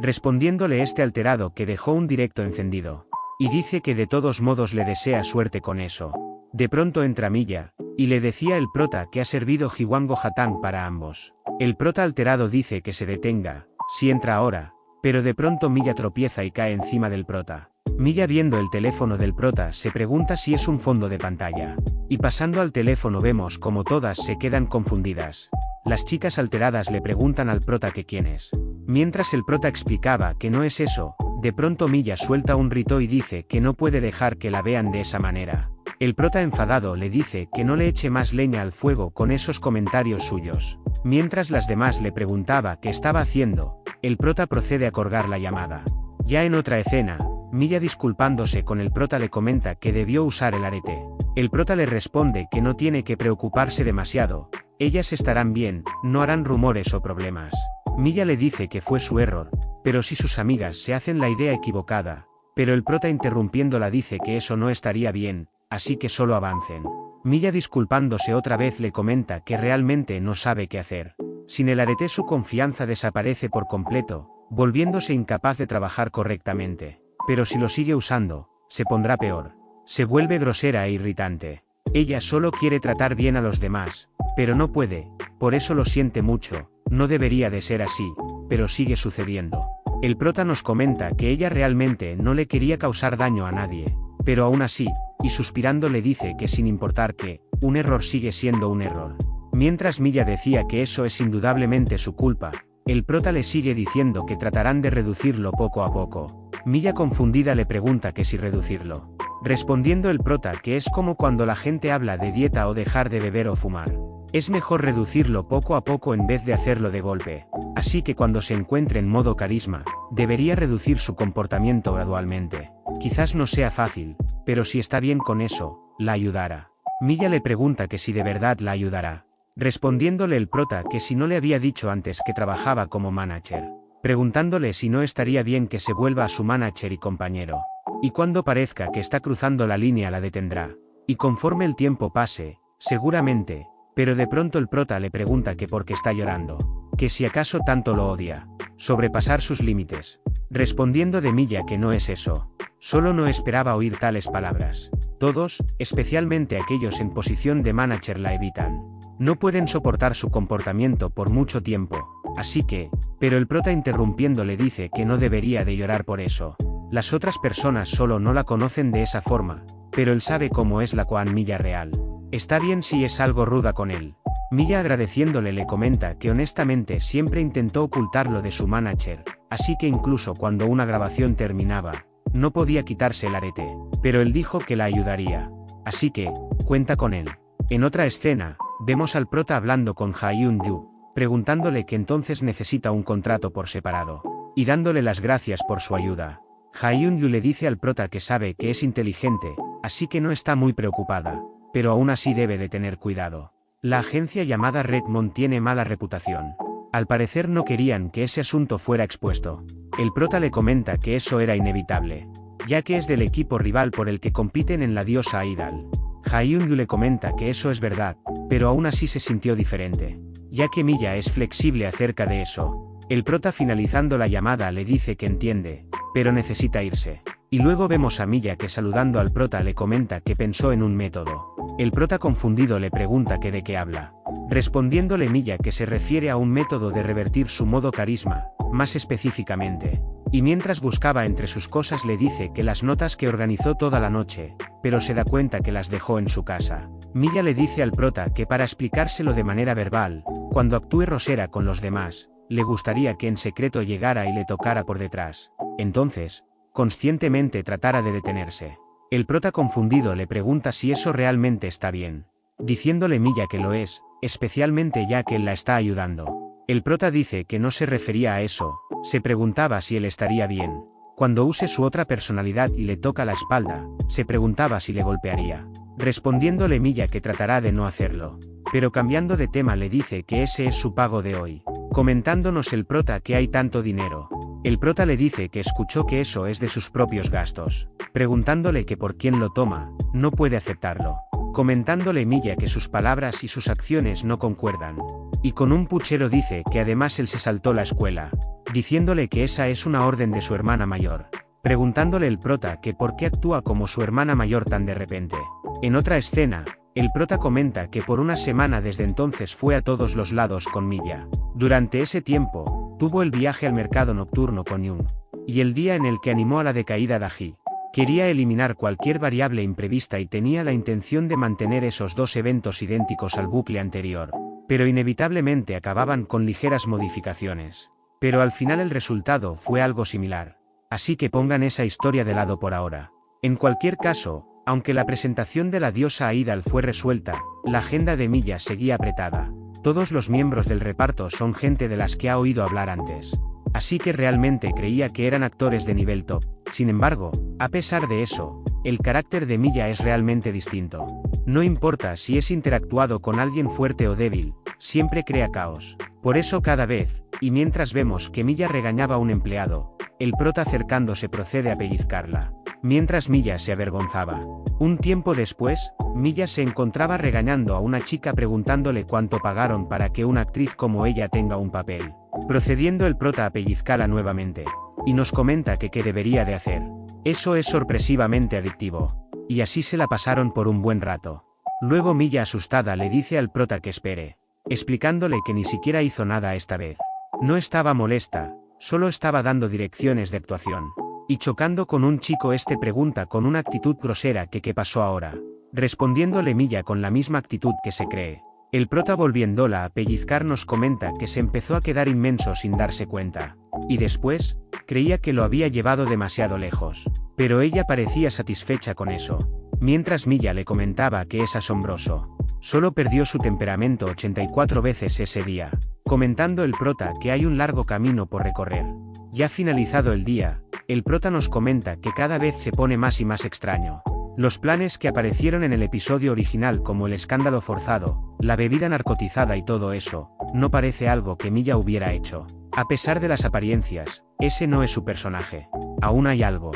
Respondiéndole este alterado que dejó un directo encendido. Y dice que de todos modos le desea suerte con eso. De pronto entra Milla, y le decía el prota que ha servido Jiwango Hatang para ambos. El prota alterado dice que se detenga, si entra ahora, pero de pronto Milla tropieza y cae encima del prota. Milla viendo el teléfono del prota se pregunta si es un fondo de pantalla. Y pasando al teléfono vemos como todas se quedan confundidas. Las chicas alteradas le preguntan al prota que quién es. Mientras el prota explicaba que no es eso, de pronto Milla suelta un grito y dice que no puede dejar que la vean de esa manera. El prota enfadado le dice que no le eche más leña al fuego con esos comentarios suyos. Mientras las demás le preguntaba qué estaba haciendo, el prota procede a colgar la llamada. Ya en otra escena, Milla disculpándose con el prota le comenta que debió usar el arete. El prota le responde que no tiene que preocuparse demasiado, ellas estarán bien, no harán rumores o problemas. Milla le dice que fue su error, pero si sus amigas se hacen la idea equivocada, pero el prota interrumpiéndola dice que eso no estaría bien, así que solo avancen. Milla disculpándose otra vez le comenta que realmente no sabe qué hacer. Sin el arete su confianza desaparece por completo, volviéndose incapaz de trabajar correctamente. Pero si lo sigue usando, se pondrá peor. Se vuelve grosera e irritante. Ella solo quiere tratar bien a los demás, pero no puede, por eso lo siente mucho, no debería de ser así, pero sigue sucediendo. El prota nos comenta que ella realmente no le quería causar daño a nadie, pero aún así, y suspirando le dice que sin importar que, un error sigue siendo un error. Mientras Milla decía que eso es indudablemente su culpa, el prota le sigue diciendo que tratarán de reducirlo poco a poco. Milla confundida le pregunta que si reducirlo. Respondiendo el prota que es como cuando la gente habla de dieta o dejar de beber o fumar. Es mejor reducirlo poco a poco en vez de hacerlo de golpe. Así que cuando se encuentre en modo carisma, debería reducir su comportamiento gradualmente. Quizás no sea fácil, pero si está bien con eso, la ayudará. Milla le pregunta que si de verdad la ayudará. Respondiéndole el prota que si no le había dicho antes que trabajaba como manager. Preguntándole si no estaría bien que se vuelva a su manager y compañero. Y cuando parezca que está cruzando la línea la detendrá. Y conforme el tiempo pase, seguramente, pero de pronto el prota le pregunta que por qué está llorando. Que si acaso tanto lo odia. Sobrepasar sus límites. Respondiendo de Milla que no es eso. Solo no esperaba oír tales palabras. Todos, especialmente aquellos en posición de manager la evitan. No pueden soportar su comportamiento por mucho tiempo, así que, pero el prota interrumpiendo le dice que no debería de llorar por eso. Las otras personas solo no la conocen de esa forma, pero él sabe cómo es la Kuan Milla real. Está bien si es algo ruda con él. Milla agradeciéndole le comenta que honestamente siempre intentó ocultarlo de su manager, así que incluso cuando una grabación terminaba, no podía quitarse el arete, pero él dijo que la ayudaría. Así que, cuenta con él. En otra escena, vemos al prota hablando con Ha-Eun-yu, preguntándole que entonces necesita un contrato por separado, y dándole las gracias por su ayuda. Ha-Eun-yu le dice al prota que sabe que es inteligente, así que no está muy preocupada, pero aún así debe de tener cuidado. La agencia llamada Redmond tiene mala reputación. Al parecer no querían que ese asunto fuera expuesto. El prota le comenta que eso era inevitable, ya que es del equipo rival por el que compiten en la diosa Idal. Ha-Eun-yu le comenta que eso es verdad, pero aún así se sintió diferente, ya que Milla es flexible acerca de eso. El prota finalizando la llamada le dice que entiende, pero necesita irse. Y luego vemos a Milla que saludando al prota le comenta que pensó en un método. El prota confundido le pregunta que de qué habla. Respondiéndole Milla que se refiere a un método de revertir su modo carisma, más específicamente. Y mientras buscaba entre sus cosas le dice que las notas que organizó toda la noche, pero se da cuenta que las dejó en su casa. Milla le dice al prota que para explicárselo de manera verbal, cuando actúe grosera con los demás, le gustaría que en secreto llegara y le tocara por detrás. Entonces, conscientemente tratara de detenerse. El prota confundido le pregunta si eso realmente está bien, diciéndole Milla que lo es, especialmente ya que él la está ayudando. El prota dice que no se refería a eso, se preguntaba si él estaría bien. Cuando use su otra personalidad y le toca la espalda, se preguntaba si le golpearía. Respondiéndole Milla que tratará de no hacerlo. Pero cambiando de tema le dice que ese es su pago de hoy, comentándonos el prota que hay tanto dinero. El prota le dice que escuchó que eso es de sus propios gastos, preguntándole que por quién lo toma, no puede aceptarlo. Comentándole Milla que sus palabras y sus acciones no concuerdan. Y con un puchero dice que además él se saltó la escuela, diciéndole que esa es una orden de su hermana mayor. Preguntándole el prota que por qué actúa como su hermana mayor tan de repente. En otra escena, el prota comenta que por una semana desde entonces fue a todos los lados con Milla. Durante ese tiempo, tuvo el viaje al mercado nocturno con Jung. Y el día en el que animó a la decaída Daji. Quería eliminar cualquier variable imprevista y tenía la intención de mantener esos dos eventos idénticos al bucle anterior. Pero inevitablemente acababan con ligeras modificaciones. Pero al final el resultado fue algo similar. Así que pongan esa historia de lado por ahora. En cualquier caso, aunque la presentación de la diosa Aidal fue resuelta, la agenda de Milla seguía apretada. Todos los miembros del reparto son gente de las que ha oído hablar antes. Así que realmente creía que eran actores de nivel top. Sin embargo, a pesar de eso, el carácter de Milla es realmente distinto. No importa si es interactuado con alguien fuerte o débil, siempre crea caos. Por eso cada vez, y mientras vemos que Milla regañaba a un empleado, el prota acercándose procede a pellizcarla. Mientras Milla se avergonzaba. Un tiempo después, Milla se encontraba regañando a una chica preguntándole cuánto pagaron para que una actriz como ella tenga un papel. Procediendo el prota a pellizcarla nuevamente. Y nos comenta que qué debería de hacer. Eso es sorpresivamente adictivo. Y así se la pasaron por un buen rato. Luego Milla asustada le dice al prota que espere, explicándole que ni siquiera hizo nada esta vez. No estaba molesta, solo estaba dando direcciones de actuación. Y chocando con un chico pregunta con una actitud grosera que qué pasó ahora. Respondiéndole Milla con la misma actitud que se cree. El prota volviéndola a pellizcar nos comenta que se empezó a quedar inmenso sin darse cuenta. Y después, creía que lo había llevado demasiado lejos. Pero ella parecía satisfecha con eso. Mientras Milla le comentaba que es asombroso. Solo perdió su temperamento 84 veces ese día. Comentando el prota que hay un largo camino por recorrer. Ya finalizado el día, el prota nos comenta que cada vez se pone más y más extraño. Los planes que aparecieron en el episodio original como el escándalo forzado, la bebida narcotizada y todo eso, no parece algo que Milla hubiera hecho. A pesar de las apariencias, ese no es su personaje. Aún hay algo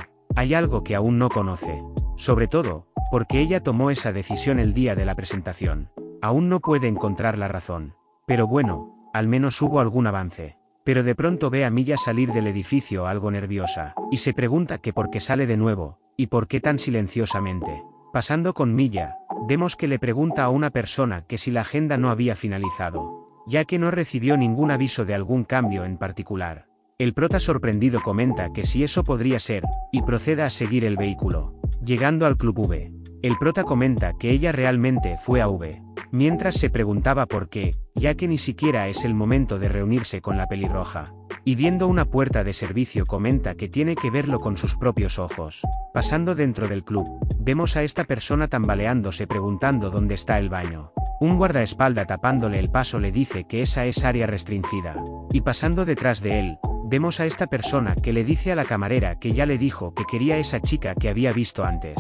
que aún no conoce. Sobre todo, porque ella tomó esa decisión el día de la presentación. Aún no puede encontrar la razón. Pero bueno, al menos hubo algún avance. Pero de pronto ve a Milla salir del edificio algo nerviosa, y se pregunta que por qué sale de nuevo, y por qué tan silenciosamente. Pasando con Milla, vemos que le pregunta a una persona que si la agenda no había finalizado, ya que no recibió ningún aviso de algún cambio en particular. El prota sorprendido comenta que si eso podría ser, y procede a seguir el vehículo. Llegando al Club V, el prota comenta que ella realmente fue a V. Mientras se preguntaba por qué, ya que ni siquiera es el momento de reunirse con la pelirroja. Y viendo una puerta de servicio comenta que tiene que verlo con sus propios ojos. Pasando dentro del club, vemos a esta persona tambaleándose preguntando dónde está el baño. Un guardaespaldas tapándole el paso le dice que esa es área restringida. Y pasando detrás de él, vemos a esta persona que le dice a la camarera que ya le dijo que quería esa chica que había visto antes.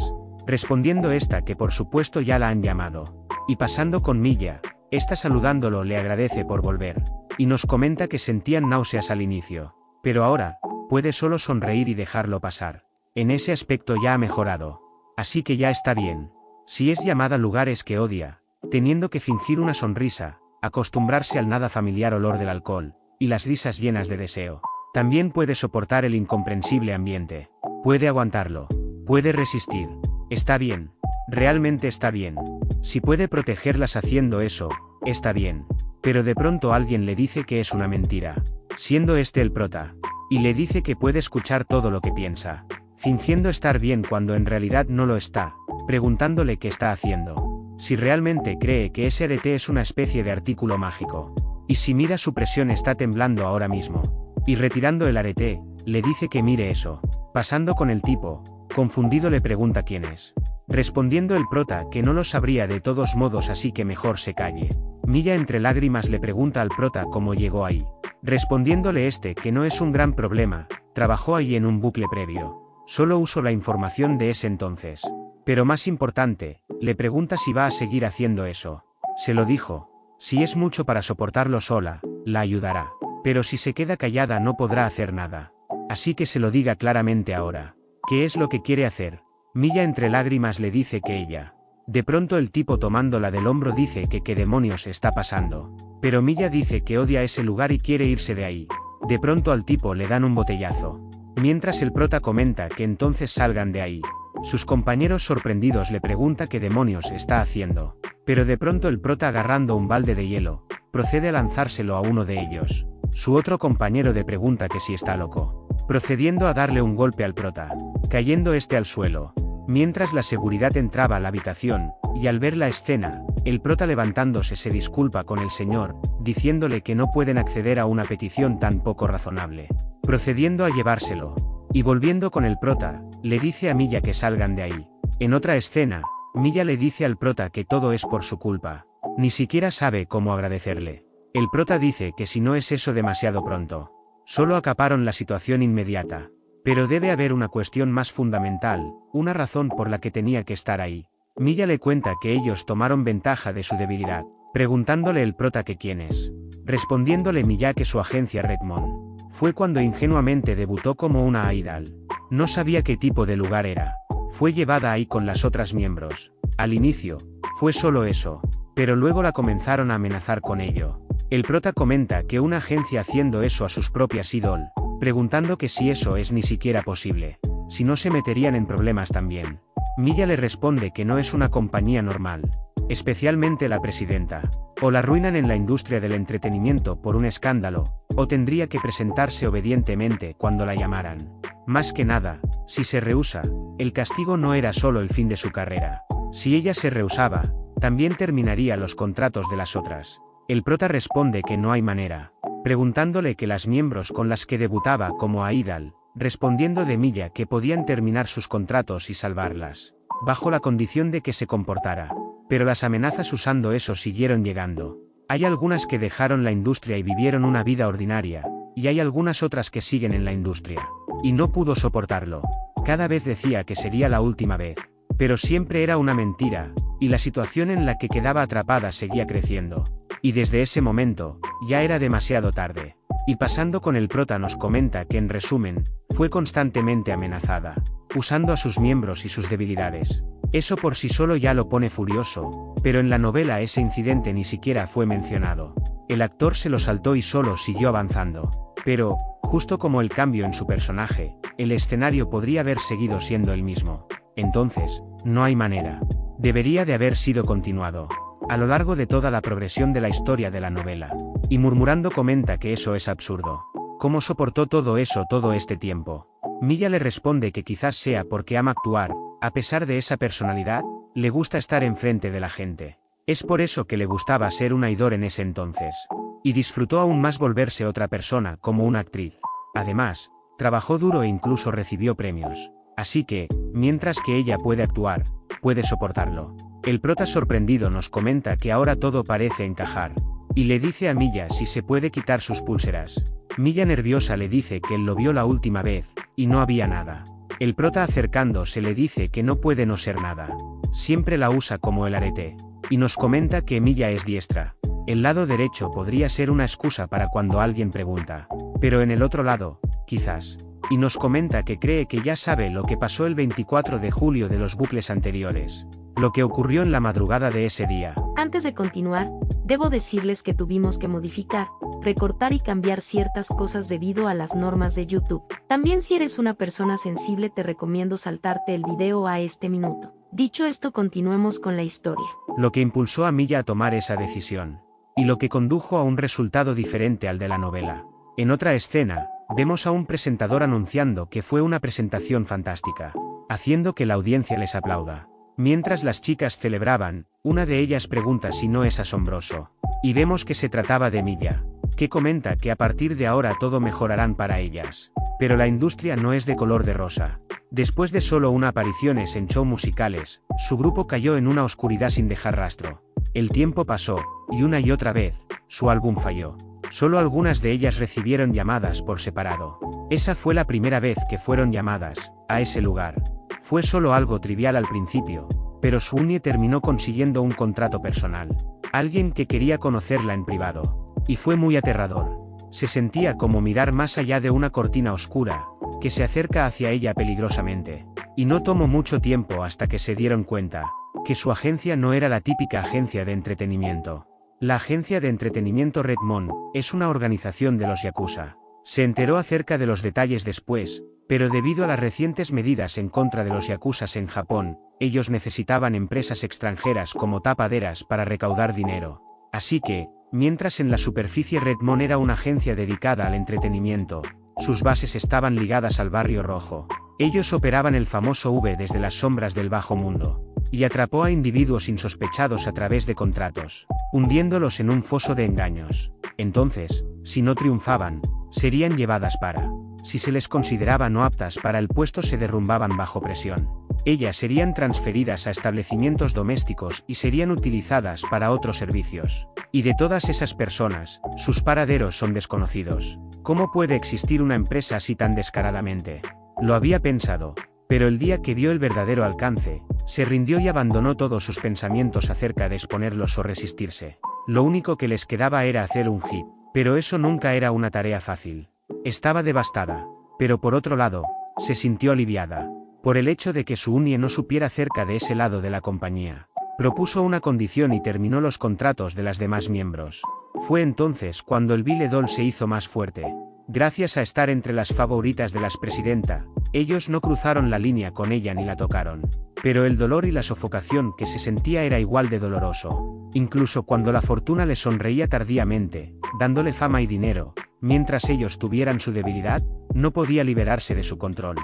Respondiendo esta que por supuesto ya la han llamado. Y pasando con Milla, esta saludándolo le agradece por volver. Y nos comenta que sentían náuseas al inicio. Pero ahora, puede solo sonreír y dejarlo pasar. En ese aspecto ya ha mejorado. Así que ya está bien. Si es llamada a lugares que odia, teniendo que fingir una sonrisa, acostumbrarse al nada familiar olor del alcohol, y las risas llenas de deseo. También puede soportar el incomprensible ambiente. Puede aguantarlo. Puede resistir. Está bien. Realmente está bien. Si puede protegerlas haciendo eso, está bien. Pero de pronto alguien le dice que es una mentira. Siendo el prota. Y le dice que puede escuchar todo lo que piensa. Fingiendo estar bien cuando en realidad no lo está. Preguntándole qué está haciendo. Si realmente cree que ese arete es una especie de artículo mágico. Y si mira su presión está temblando ahora mismo. Y retirando el arete, le dice que mire eso. Pasando con el tipo, confundido le pregunta quién es. Respondiendo el prota que no lo sabría de todos modos, así que mejor se calle. Milla entre lágrimas le pregunta al prota cómo llegó ahí. Respondiéndole este que no es un gran problema, trabajó ahí en un bucle previo. Solo uso la información de ese entonces. Pero más importante, le pregunta si va a seguir haciendo eso. Se lo dijo. Si es mucho para soportarlo sola, la ayudará. Pero si se queda callada no podrá hacer nada. Así que se lo diga claramente ahora. ¿Qué es lo que quiere hacer? Milla entre lágrimas le dice que ella. De pronto el tipo tomándola del hombro dice que qué demonios está pasando. Pero Milla dice que odia ese lugar y quiere irse de ahí. De pronto al tipo le dan un botellazo. Mientras el prota comenta que entonces salgan de ahí. Sus compañeros sorprendidos le pregunta qué demonios está haciendo. Pero de pronto el prota agarrando un balde de hielo, procede a lanzárselo a uno de ellos. Su otro compañero le pregunta que si está loco. Procediendo a darle un golpe al prota. Cayendo este al suelo. Mientras la seguridad entraba a la habitación, y al ver la escena, el prota levantándose se disculpa con el señor, diciéndole que no pueden acceder a una petición tan poco razonable. Procediendo a llevárselo. Y volviendo con el prota, le dice a Milla que salgan de ahí. En otra escena, Milla le dice al prota que todo es por su culpa. Ni siquiera sabe cómo agradecerle. El prota dice que si no es eso demasiado pronto. Solo acaparon la situación inmediata. Pero debe haber una cuestión más fundamental, una razón por la que tenía que estar ahí. Milla le cuenta que ellos tomaron ventaja de su debilidad, preguntándole el prota que quién es. Respondiéndole Milla que su agencia Redmond. Fue cuando ingenuamente debutó como una idol. No sabía qué tipo de lugar era. Fue llevada ahí con las otras miembros. Al inicio, fue solo eso. Pero luego la comenzaron a amenazar con ello. El prota comenta que una agencia haciendo eso a sus propias idol. Preguntando que si eso es ni siquiera posible. Si no se meterían en problemas también. Milla le responde que no es una compañía normal. Especialmente la presidenta. O la arruinan en la industria del entretenimiento por un escándalo, o tendría que presentarse obedientemente cuando la llamaran. Más que nada, si se rehúsa, el castigo no era solo el fin de su carrera. Si ella se rehusaba, también terminaría los contratos de las otras. El prota responde que no hay manera. Preguntándole que las miembros con las que debutaba como idol, respondiendo de Milla que podían terminar sus contratos y salvarlas, bajo la condición de que se comportara. Pero las amenazas usando eso siguieron llegando. Hay algunas que dejaron la industria y vivieron una vida ordinaria, y hay algunas otras que siguen en la industria. Y no pudo soportarlo. Cada vez decía que sería la última vez. Pero siempre era una mentira, y la situación en la que quedaba atrapada seguía creciendo. Y desde ese momento, ya era demasiado tarde. Y pasando con el prota nos comenta que en resumen, fue constantemente amenazada, usando a sus miembros y sus debilidades. Eso por sí solo ya lo pone furioso, pero en la novela ese incidente ni siquiera fue mencionado. El actor se lo saltó y solo siguió avanzando. Pero, justo como el cambio en su personaje, el escenario podría haber seguido siendo el mismo. Entonces, no hay manera. Debería de haber sido continuado. A lo largo de toda la progresión de la historia de la novela. Y murmurando comenta que eso es absurdo. ¿Cómo soportó todo eso todo este tiempo? Milla le responde que quizás sea porque ama actuar, a pesar de esa personalidad, le gusta estar enfrente de la gente. Es por eso que le gustaba ser una idol en ese entonces. Y disfrutó aún más volverse otra persona como una actriz. Además, trabajó duro e incluso recibió premios. Así que, mientras que ella puede actuar, puede soportarlo. El prota sorprendido nos comenta que ahora todo parece encajar. Y le dice a Milla si se puede quitar sus pulseras. Milla nerviosa le dice que él lo vio la última vez, y no había nada. El prota acercándose le dice que no puede no ser nada. Siempre la usa como el arete. Y nos comenta que Milla es diestra. El lado derecho podría ser una excusa para cuando alguien pregunta. Pero en el otro lado, quizás. Y nos comenta que cree que ya sabe lo que pasó el 24 de julio de los bucles anteriores. Lo que ocurrió en la madrugada de ese día.
Antes de continuar, debo decirles que tuvimos que modificar, recortar y cambiar ciertas cosas debido a las normas de YouTube. También si eres una persona sensible te recomiendo saltarte el video a este minuto. Dicho esto, continuemos con la historia.
Lo que impulsó a Milla a tomar esa decisión. Y lo que condujo a un resultado diferente al de la novela. En otra escena, vemos a un presentador anunciando que fue una presentación fantástica, haciendo que la audiencia les aplauda. Mientras las chicas celebraban, una de ellas pregunta si no es asombroso. Y vemos que se trataba de Milla, que comenta que a partir de ahora todo mejorarán para ellas. Pero la industria no es de color de rosa. Después de solo una apariciones en shows musicales, su grupo cayó en una oscuridad sin dejar rastro. El tiempo pasó, y una y otra vez, su álbum falló. Solo algunas de ellas recibieron llamadas por separado. Esa fue la primera vez que fueron llamadas a ese lugar. Fue solo algo trivial al principio, pero Sunie terminó consiguiendo un contrato personal. Alguien que quería conocerla en privado. Y fue muy aterrador. Se sentía como mirar más allá de una cortina oscura, que se acerca hacia ella peligrosamente. Y no tomó mucho tiempo hasta que se dieron cuenta, que su agencia no era la típica agencia de entretenimiento. La agencia de entretenimiento Redmond es una organización de los Yakuza. Se enteró acerca de los detalles después, pero debido a las recientes medidas en contra de los Yakuzas en Japón, ellos necesitaban empresas extranjeras como tapaderas para recaudar dinero. Así que, mientras en la superficie Redmond era una agencia dedicada al entretenimiento, sus bases estaban ligadas al Barrio Rojo. Ellos operaban el famoso V desde las sombras del bajo mundo, y atrapó a individuos insospechados a través de contratos, hundiéndolos en un foso de engaños. Entonces, si no triunfaban, serían llevadas para. Si se les consideraba no aptas para el puesto, se derrumbaban bajo presión. Ellas serían transferidas a establecimientos domésticos y serían utilizadas para otros servicios. Y de todas esas personas, sus paraderos son desconocidos. ¿Cómo puede existir una empresa así tan descaradamente? Lo había pensado, pero el día que vio el verdadero alcance, se rindió y abandonó todos sus pensamientos acerca de exponerlos o resistirse. Lo único que les quedaba era hacer un hit, pero eso nunca era una tarea fácil. Estaba devastada, pero por otro lado, se sintió aliviada, por el hecho de que Sunie no supiera acerca de ese lado de la compañía. Propuso una condición y terminó los contratos de las demás miembros. Fue entonces cuando el Vile Doll se hizo más fuerte. Gracias a estar entre las favoritas de la expresidenta, ellos no cruzaron la línea con ella ni la tocaron. Pero el dolor y la sofocación que se sentía era igual de doloroso. Incluso cuando la fortuna le sonreía tardíamente, dándole fama y dinero, mientras ellos tuvieran su debilidad, no podía liberarse de su control.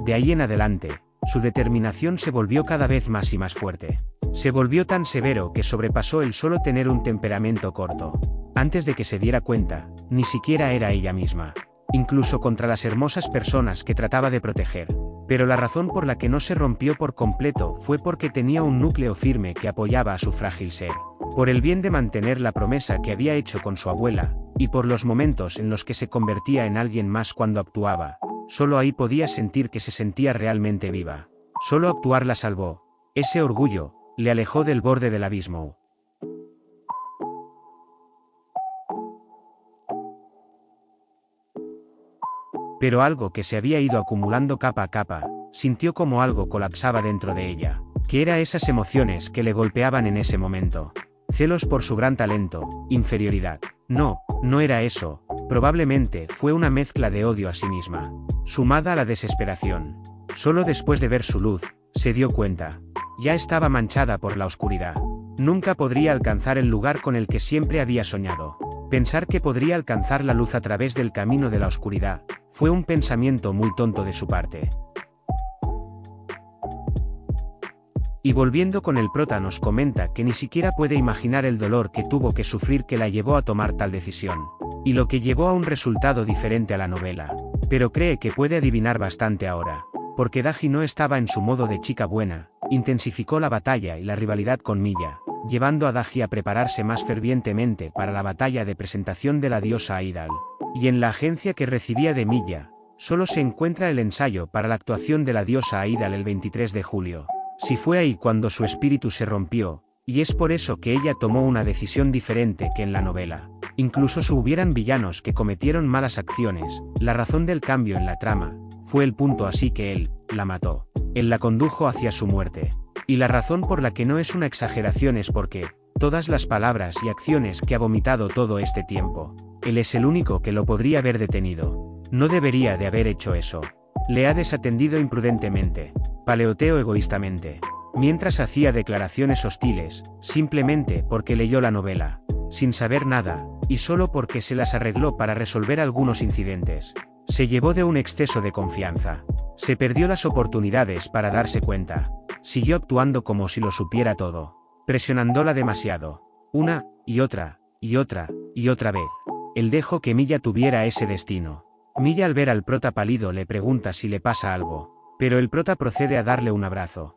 De ahí en adelante, su determinación se volvió cada vez más y más fuerte. Se volvió tan severo que sobrepasó el solo tener un temperamento corto. Antes de que se diera cuenta, ni siquiera era ella misma. Incluso contra las hermosas personas que trataba de proteger. Pero la razón por la que no se rompió por completo fue porque tenía un núcleo firme que apoyaba a su frágil ser. Por el bien de mantener la promesa que había hecho con su abuela, y por los momentos en los que se convertía en alguien más cuando actuaba. Solo ahí podía sentir que se sentía realmente viva. Solo actuar la salvó. Ese orgullo le alejó del borde del abismo. Pero algo que se había ido acumulando capa a capa, sintió como algo colapsaba dentro de ella. ¿Qué eran esas emociones que le golpeaban en ese momento? Celos por su gran talento, inferioridad. No, no era eso. Probablemente fue una mezcla de odio a sí misma, sumada a la desesperación. Solo después de ver su luz, se dio cuenta. Ya estaba manchada por la oscuridad. Nunca podría alcanzar el lugar con el que siempre había soñado. Pensar que podría alcanzar la luz a través del camino de la oscuridad, fue un pensamiento muy tonto de su parte. Y volviendo con el prota, nos comenta que ni siquiera puede imaginar el dolor que tuvo que sufrir que la llevó a tomar tal decisión. Y lo que llevó a un resultado diferente a la novela. Pero cree que puede adivinar bastante ahora. Porque Daji no estaba en su modo de chica buena, intensificó la batalla y la rivalidad con Miya, llevando a Daji a prepararse más fervientemente para la batalla de presentación de la diosa Idol. Y en la agencia que recibía de Miya, solo se encuentra el ensayo para la actuación de la diosa Idol el 23 de julio. Si fue ahí cuando su espíritu se rompió, y es por eso que ella tomó una decisión diferente que en la novela. Incluso si hubieran villanos que cometieron malas acciones, la razón del cambio en la trama fue el punto, así que él la mató. Él la condujo hacia su muerte. Y la razón por la que no es una exageración es porque, todas las palabras y acciones que ha vomitado todo este tiempo, él es el único que lo podría haber detenido. No debería de haber hecho eso. Le ha desatendido imprudentemente. Paleoteó egoístamente. Mientras hacía declaraciones hostiles, simplemente porque leyó la novela, sin saber nada, y solo porque se las arregló para resolver algunos incidentes. Se llevó de un exceso de confianza. Se perdió las oportunidades para darse cuenta. Siguió actuando como si lo supiera todo, presionándola demasiado. Una, y otra, y otra, y otra vez. Él dejó que Miya tuviera ese destino. Milla al ver al prota pálido le pregunta si le pasa algo, pero el prota procede a darle un abrazo.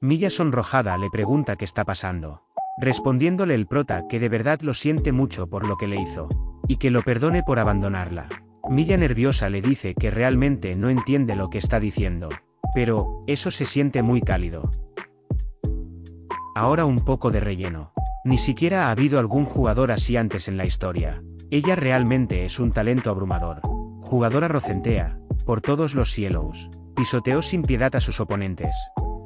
Milla sonrojada le pregunta qué está pasando, respondiéndole el prota que de verdad lo siente mucho por lo que le hizo, y que lo perdone por abandonarla. Milla nerviosa le dice que realmente no entiende lo que está diciendo, pero eso se siente muy cálido. Ahora un poco de relleno. Ni siquiera ha habido algún jugador así antes en la historia. Ella realmente es un talento abrumador. Jugadora rocentea, por todos los cielos. Pisoteó sin piedad a sus oponentes.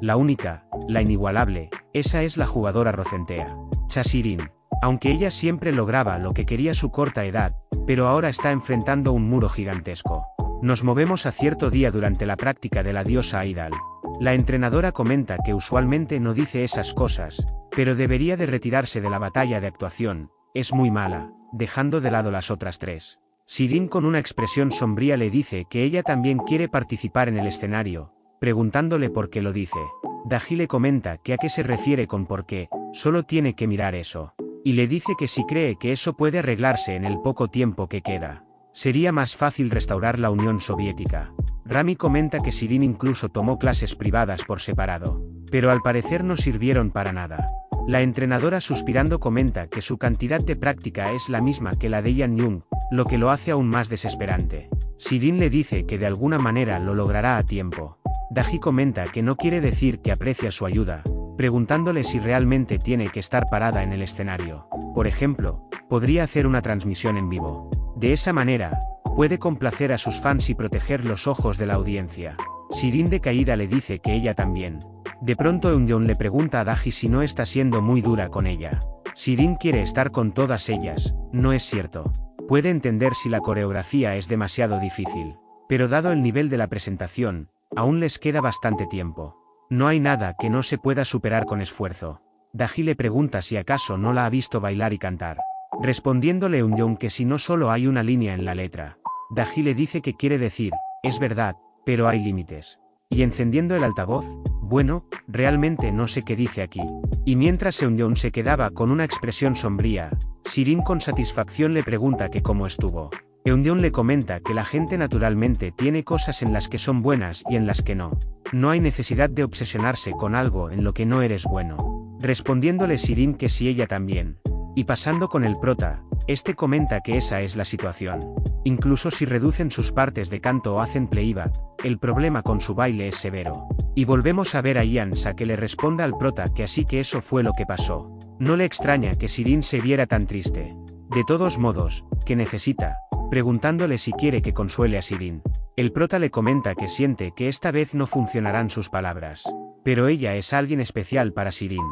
La única, la inigualable, esa es la jugadora rocentea. Chasirin. Aunque ella siempre lograba lo que quería a su corta edad, pero ahora está enfrentando un muro gigantesco. Nos movemos a cierto día durante la práctica de la diosa Aidal. La entrenadora comenta que usualmente no dice esas cosas, pero debería de retirarse de la batalla de actuación, es muy mala, dejando de lado las otras tres. Sirin con una expresión sombría le dice que ella también quiere participar en el escenario, preguntándole por qué lo dice. Daji le comenta que a qué se refiere con por qué, solo tiene que mirar eso. Y le dice que si cree que eso puede arreglarse en el poco tiempo que queda, sería más fácil restaurar la Unión Soviética. Rami comenta que Sirin incluso tomó clases privadas por separado, pero al parecer no sirvieron para nada. La entrenadora suspirando comenta que su cantidad de práctica es la misma que la de Yan Yung, lo que lo hace aún más desesperante. Sirin le dice que de alguna manera lo logrará a tiempo. Daji comenta que no quiere decir que aprecia su ayuda, preguntándole si realmente tiene que estar parada en el escenario. Por ejemplo, podría hacer una transmisión en vivo. De esa manera, puede complacer a sus fans y proteger los ojos de la audiencia. Sirin decaída le dice que ella también. De pronto Eunyeon le pregunta a Daji si no está siendo muy dura con ella. Sirin quiere estar con todas ellas, no es cierto. Puede entender si la coreografía es demasiado difícil, pero dado el nivel de la presentación, aún les queda bastante tiempo. No hay nada que no se pueda superar con esfuerzo. Daji le pregunta si acaso no la ha visto bailar y cantar, respondiéndole Eunyeon que si no solo hay una línea en la letra. Daji le dice que quiere decir, es verdad, pero hay límites. Y encendiendo el altavoz, bueno, realmente no sé qué dice aquí. Y mientras Eunyeon se quedaba con una expresión sombría, Sirin con satisfacción le pregunta que cómo estuvo. Eunyeon le comenta que la gente naturalmente tiene cosas en las que son buenas y en las que no. No hay necesidad de obsesionarse con algo en lo que no eres bueno. Respondiéndole Sirin que si ella también. Y pasando con el prota, este comenta que esa es la situación. Incluso si reducen sus partes de canto o hacen playback, el problema con su baile es severo. Y volvemos a ver a Yansa que le responda al prota que así que eso fue lo que pasó. No le extraña que Sirin se viera tan triste. De todos modos, ¿qué necesita? Preguntándole si quiere que consuele a Sirin. El prota le comenta que siente que esta vez no funcionarán sus palabras. Pero ella es alguien especial para Sirin.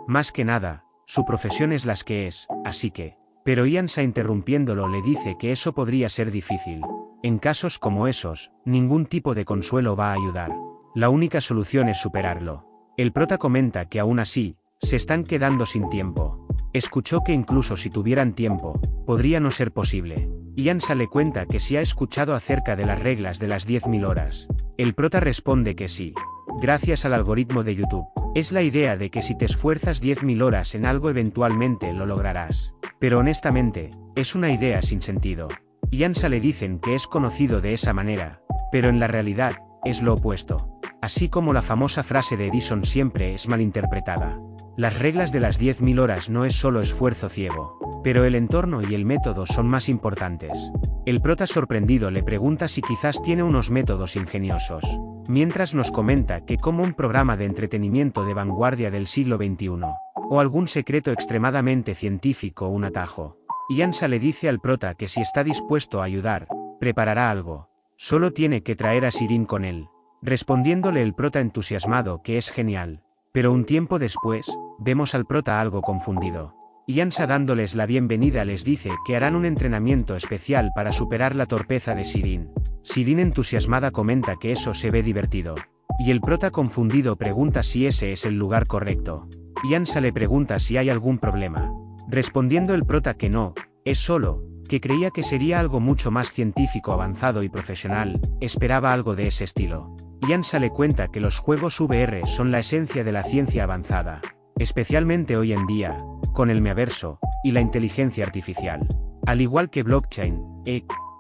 Más que nada, su profesión es las que es, así que. Pero Yansa interrumpiéndolo le dice que eso podría ser difícil. En casos como esos, ningún tipo de consuelo va a ayudar. La única solución es superarlo. El prota comenta que aún así, se están quedando sin tiempo. Escuchó que incluso si tuvieran tiempo, podría no ser posible. Yansa le cuenta que si ha escuchado acerca de las reglas de las 10.000 horas. El prota responde que sí. Gracias al algoritmo de YouTube. Es la idea de que si te esfuerzas 10.000 horas en algo eventualmente lo lograrás. Pero honestamente, es una idea sin sentido. Yansa le dicen que es conocido de esa manera, pero en la realidad, es lo opuesto. Así como la famosa frase de Edison siempre es malinterpretada. Las reglas de las 10.000 horas no es solo esfuerzo ciego, pero el entorno y el método son más importantes. El prota sorprendido le pregunta si quizás tiene unos métodos ingeniosos, mientras nos comenta que como un programa de entretenimiento de vanguardia del siglo XXI, o algún secreto extremadamente científico o un atajo. Yansa le dice al prota que si está dispuesto a ayudar, preparará algo. Solo tiene que traer a Sirin con él. Respondiéndole el prota entusiasmado que es genial. Pero un tiempo después, vemos al prota algo confundido. Yansa dándoles la bienvenida les dice que harán un entrenamiento especial para superar la torpeza de Sirin. Sirin entusiasmada comenta que eso se ve divertido. Y el prota confundido pregunta si ese es el lugar correcto. Yansa le pregunta si hay algún problema. Respondiendo el prota que no, es solo, que creía que sería algo mucho más científico avanzado y profesional, esperaba algo de ese estilo. Yansa le cuenta que los juegos VR son la esencia de la ciencia avanzada, especialmente hoy en día, con el meaverso, y la inteligencia artificial. Al igual que blockchain,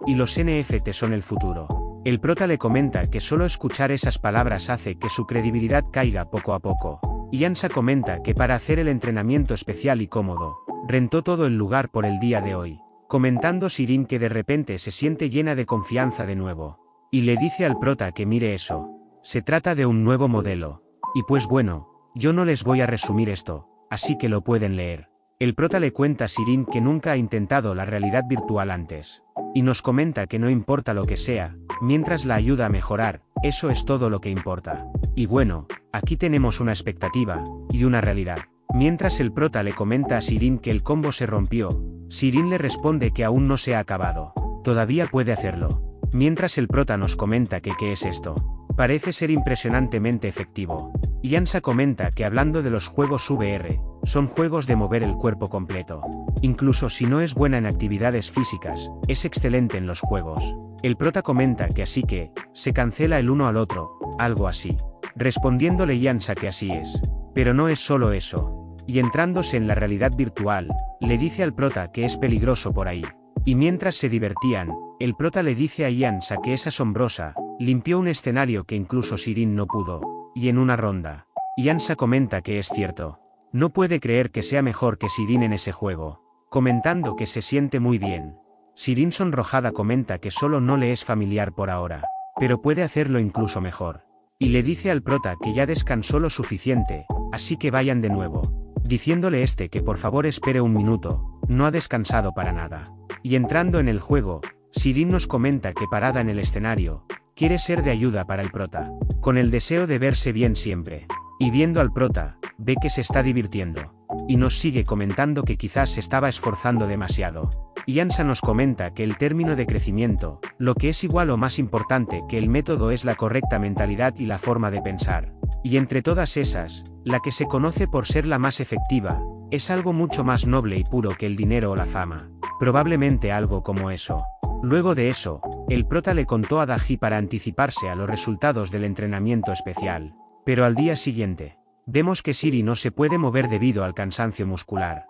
y los NFT son el futuro. El prota le comenta que solo escuchar esas palabras hace que su credibilidad caiga poco a poco. Y Ansa comenta que para hacer el entrenamiento especial y cómodo, rentó todo el lugar por el día de hoy, comentando Sirin que de repente se siente llena de confianza de nuevo. Y le dice al prota que mire eso. Se trata de un nuevo modelo. Y pues bueno, yo no les voy a resumir esto, así que lo pueden leer. El prota le cuenta a Sirin que nunca ha intentado la realidad virtual antes. Y nos comenta que no importa lo que sea, mientras la ayuda a mejorar, eso es todo lo que importa. Y bueno, aquí tenemos una expectativa, y una realidad. Mientras el prota le comenta a Sirin que el combo se rompió, Sirin le responde que aún no se ha acabado. Todavía puede hacerlo. Mientras el prota nos comenta que ¿qué es esto? Parece ser impresionantemente efectivo. Y Ansa comenta que hablando de los juegos VR, son juegos de mover el cuerpo completo. Incluso si no es buena en actividades físicas, es excelente en los juegos. El prota comenta que así que, se cancela el uno al otro, algo así. Respondiéndole Ansa que así es. Pero no es solo eso. Y entrándose en la realidad virtual, le dice al prota que es peligroso por ahí. Y mientras se divertían, el prota le dice a Ansa que es asombrosa, limpió un escenario que incluso Sirin no pudo, y en una ronda. Y Ansa comenta que es cierto. No puede creer que sea mejor que Sirin en ese juego, comentando que se siente muy bien. Sirin sonrojada comenta que solo no le es familiar por ahora, pero puede hacerlo incluso mejor. Y le dice al prota que ya descansó lo suficiente, así que vayan de nuevo, diciéndole que por favor espere un minuto, no ha descansado para nada. Y entrando en el juego, Sirin nos comenta que parada en el escenario, quiere ser de ayuda para el prota, con el deseo de verse bien siempre. Y viendo al prota, ve que se está divirtiendo. Y nos sigue comentando que quizás se estaba esforzando demasiado. Y Ansa nos comenta que el término de crecimiento, lo que es igual o más importante que el método es la correcta mentalidad y la forma de pensar. Y entre todas esas, la que se conoce por ser la más efectiva, es algo mucho más noble y puro que el dinero o la fama. Probablemente algo como eso. Luego de eso, el prota le contó a Daji para anticiparse a los resultados del entrenamiento especial. Pero al día siguiente, vemos que Siri no se puede mover debido al cansancio muscular.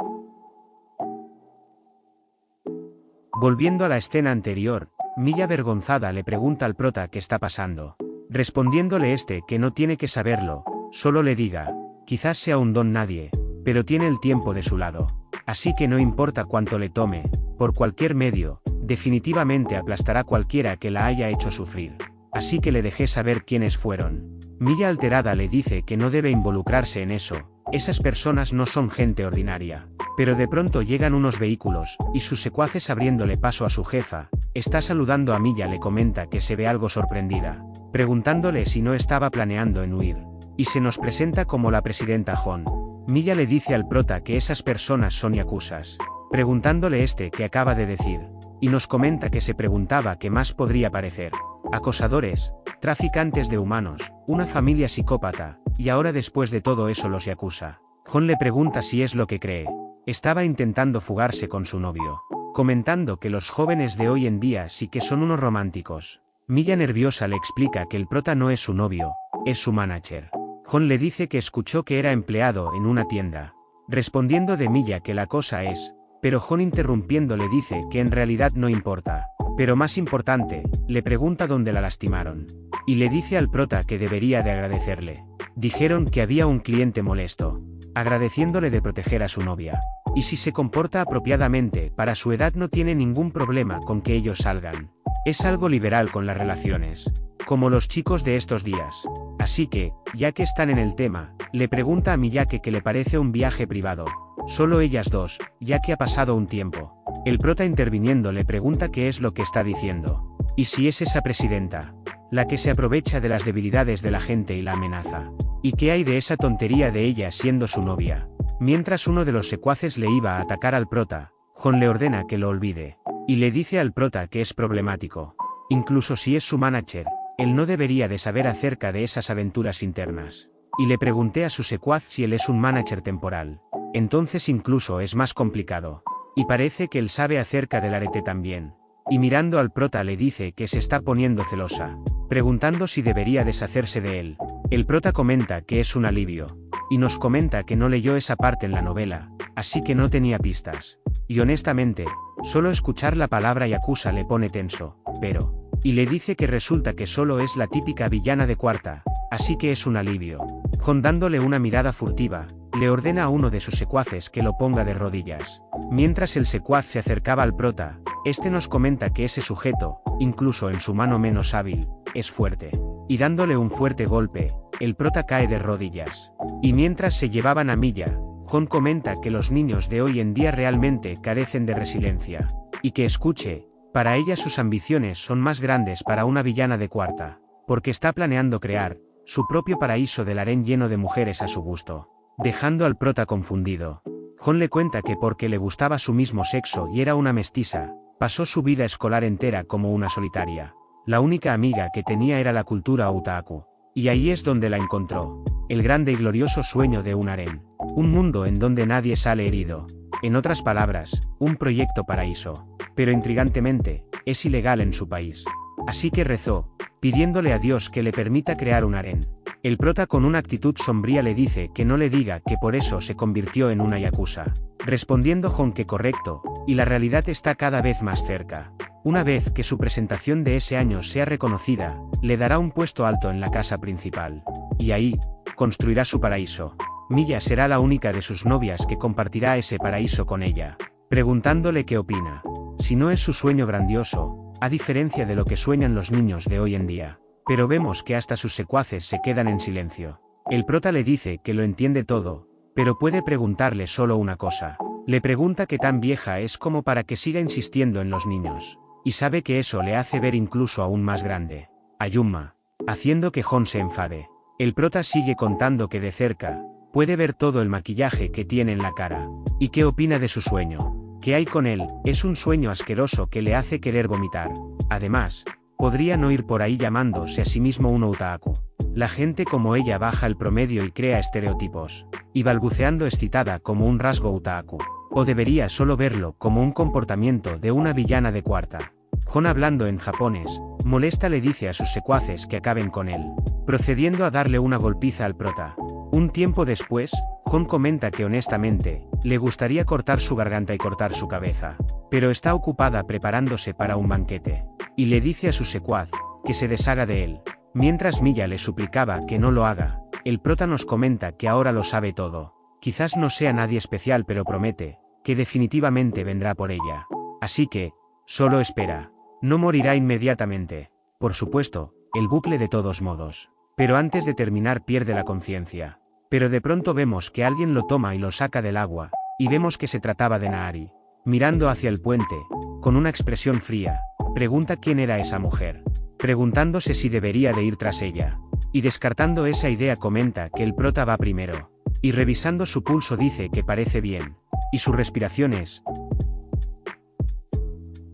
Volviendo a la escena anterior, Milla avergonzada le pregunta al prota qué está pasando. Respondiéndole que no tiene que saberlo, solo le diga, quizás sea un don nadie, pero tiene el tiempo de su lado. Así que no importa cuánto le tome, por cualquier medio, definitivamente aplastará cualquiera que la haya hecho sufrir. Así que le dejé saber quiénes fueron. Milla alterada le dice que no debe involucrarse en eso, esas personas no son gente ordinaria. Pero de pronto llegan unos vehículos, y sus secuaces abriéndole paso a su jefa, está saludando a Milla le comenta que se ve algo sorprendida, preguntándole si no estaba planeando en huir. Y se nos presenta como la presidenta Hon. Milla le dice al prota que esas personas son yakuzas, preguntándole qué acaba de decir. Y nos comenta que se preguntaba qué más podría parecer. Acosadores, traficantes de humanos, una familia psicópata, y ahora después de todo eso los yakuza. Hon le pregunta si es lo que cree. Estaba intentando fugarse con su novio, comentando que los jóvenes de hoy en día sí que son unos románticos. Milla nerviosa le explica que el prota no es su novio, es su manager. Hon le dice que escuchó que era empleado en una tienda. Respondiendo de Milla que la cosa es, pero Hon interrumpiendo le dice que en realidad no importa. Pero más importante, le pregunta dónde la lastimaron. Y le dice al prota que debería de agradecerle. Dijeron que había un cliente molesto, agradeciéndole de proteger a su novia. Y si se comporta apropiadamente, para su edad no tiene ningún problema con que ellos salgan. Es algo liberal con las relaciones, como los chicos de estos días. Así que, ya que están en el tema, le pregunta a Miyake que le parece un viaje privado. Solo ellas dos, ya que ha pasado un tiempo. El prota interviniendo le pregunta qué es lo que está diciendo. Y si es esa presidenta, la que se aprovecha de las debilidades de la gente y la amenaza. ¿Y qué hay de esa tontería de ella siendo su novia? Mientras uno de los secuaces le iba a atacar al prota, Hon le ordena que lo olvide. Y le dice al prota que es problemático. Incluso si es su manager, él no debería de saber acerca de esas aventuras internas. Y le pregunté a su secuaz si él es un manager temporal. Entonces incluso es más complicado. Y parece que él sabe acerca del arete también. Y mirando al prota le dice que se está poniendo celosa, preguntando si debería deshacerse de él. El prota comenta que es un alivio. Y nos comenta que no leyó esa parte en la novela, así que no tenía pistas. Y honestamente, Solo escuchar la palabra Yakuza le pone tenso, pero... Y le dice que resulta que solo es la típica villana de cuarta, así que es un alivio. Jon, dándole una mirada furtiva, le ordena a uno de sus secuaces que lo ponga de rodillas. Mientras el secuaz se acercaba al prota, este nos comenta que ese sujeto, incluso en su mano menos hábil, es fuerte. Y dándole un fuerte golpe, el prota cae de rodillas. Y mientras se llevaban a Milla, Jon comenta que los niños de hoy en día realmente carecen de resiliencia. Y que escuche, para ella sus ambiciones son más grandes para una villana de cuarta, porque está planeando crear su propio paraíso del harén lleno de mujeres a su gusto. Dejando al prota confundido, Jon le cuenta que porque le gustaba su mismo sexo y era una mestiza, pasó su vida escolar entera como una solitaria. La única amiga que tenía era la cultura otaku. Y ahí es donde la encontró. El grande y glorioso sueño de un harén. Un mundo en donde nadie sale herido. En otras palabras, un proyecto paraíso. Pero intrigantemente, es ilegal en su país. Así que rezó, pidiéndole a Dios que le permita crear un harén. El prota con una actitud sombría le dice que no le diga que por eso se convirtió en una yakuza. Respondiendo Jon que correcto, y la realidad está cada vez más cerca. Una vez que su presentación de ese año sea reconocida, le dará un puesto alto en la casa principal. Y ahí, construirá su paraíso. Milla será la única de sus novias que compartirá ese paraíso con ella. Preguntándole qué opina. Si no es su sueño grandioso, a diferencia de lo que sueñan los niños de hoy en día. Pero vemos que hasta sus secuaces se quedan en silencio. El prota le dice que lo entiende todo, pero puede preguntarle solo una cosa. Le pregunta qué tan vieja es como para que siga insistiendo en los niños. Y sabe que eso le hace ver incluso aún más grande. Ayuma. Haciendo que Jon se enfade. El prota sigue contando que de cerca, puede ver todo el maquillaje que tiene en la cara. ¿Y qué opina de su sueño? ¿Qué hay con él? Es un sueño asqueroso que le hace querer vomitar. Además, podría no ir por ahí llamándose a sí mismo un otaku. La gente como ella baja el promedio y crea estereotipos. Y balbuceando excitada como un rasgo otaku. O debería solo verlo como un comportamiento de una villana de cuarta. Jon, hablando en japonés, molesta le dice a sus secuaces que acaben con él, procediendo a darle una golpiza al prota. Un tiempo después, Jon comenta que honestamente, le gustaría cortar su garganta y cortar su cabeza, pero está ocupada preparándose para un banquete. Y le dice a su secuaz, que se deshaga de él. Mientras Milla le suplicaba que no lo haga, el prota nos comenta que ahora lo sabe todo. Quizás no sea nadie especial, pero promete, que definitivamente vendrá por ella. Así que, solo espera. No morirá inmediatamente. Por supuesto, el bucle de todos modos. Pero antes de terminar pierde la conciencia. Pero de pronto vemos que alguien lo toma y lo saca del agua, y vemos que se trataba de Nahari. Mirando hacia el puente, con una expresión fría, pregunta quién era esa mujer. Preguntándose si debería de ir tras ella. Y descartando esa idea comenta que el prota va primero. Y revisando su pulso dice que parece bien. Y su respiración es...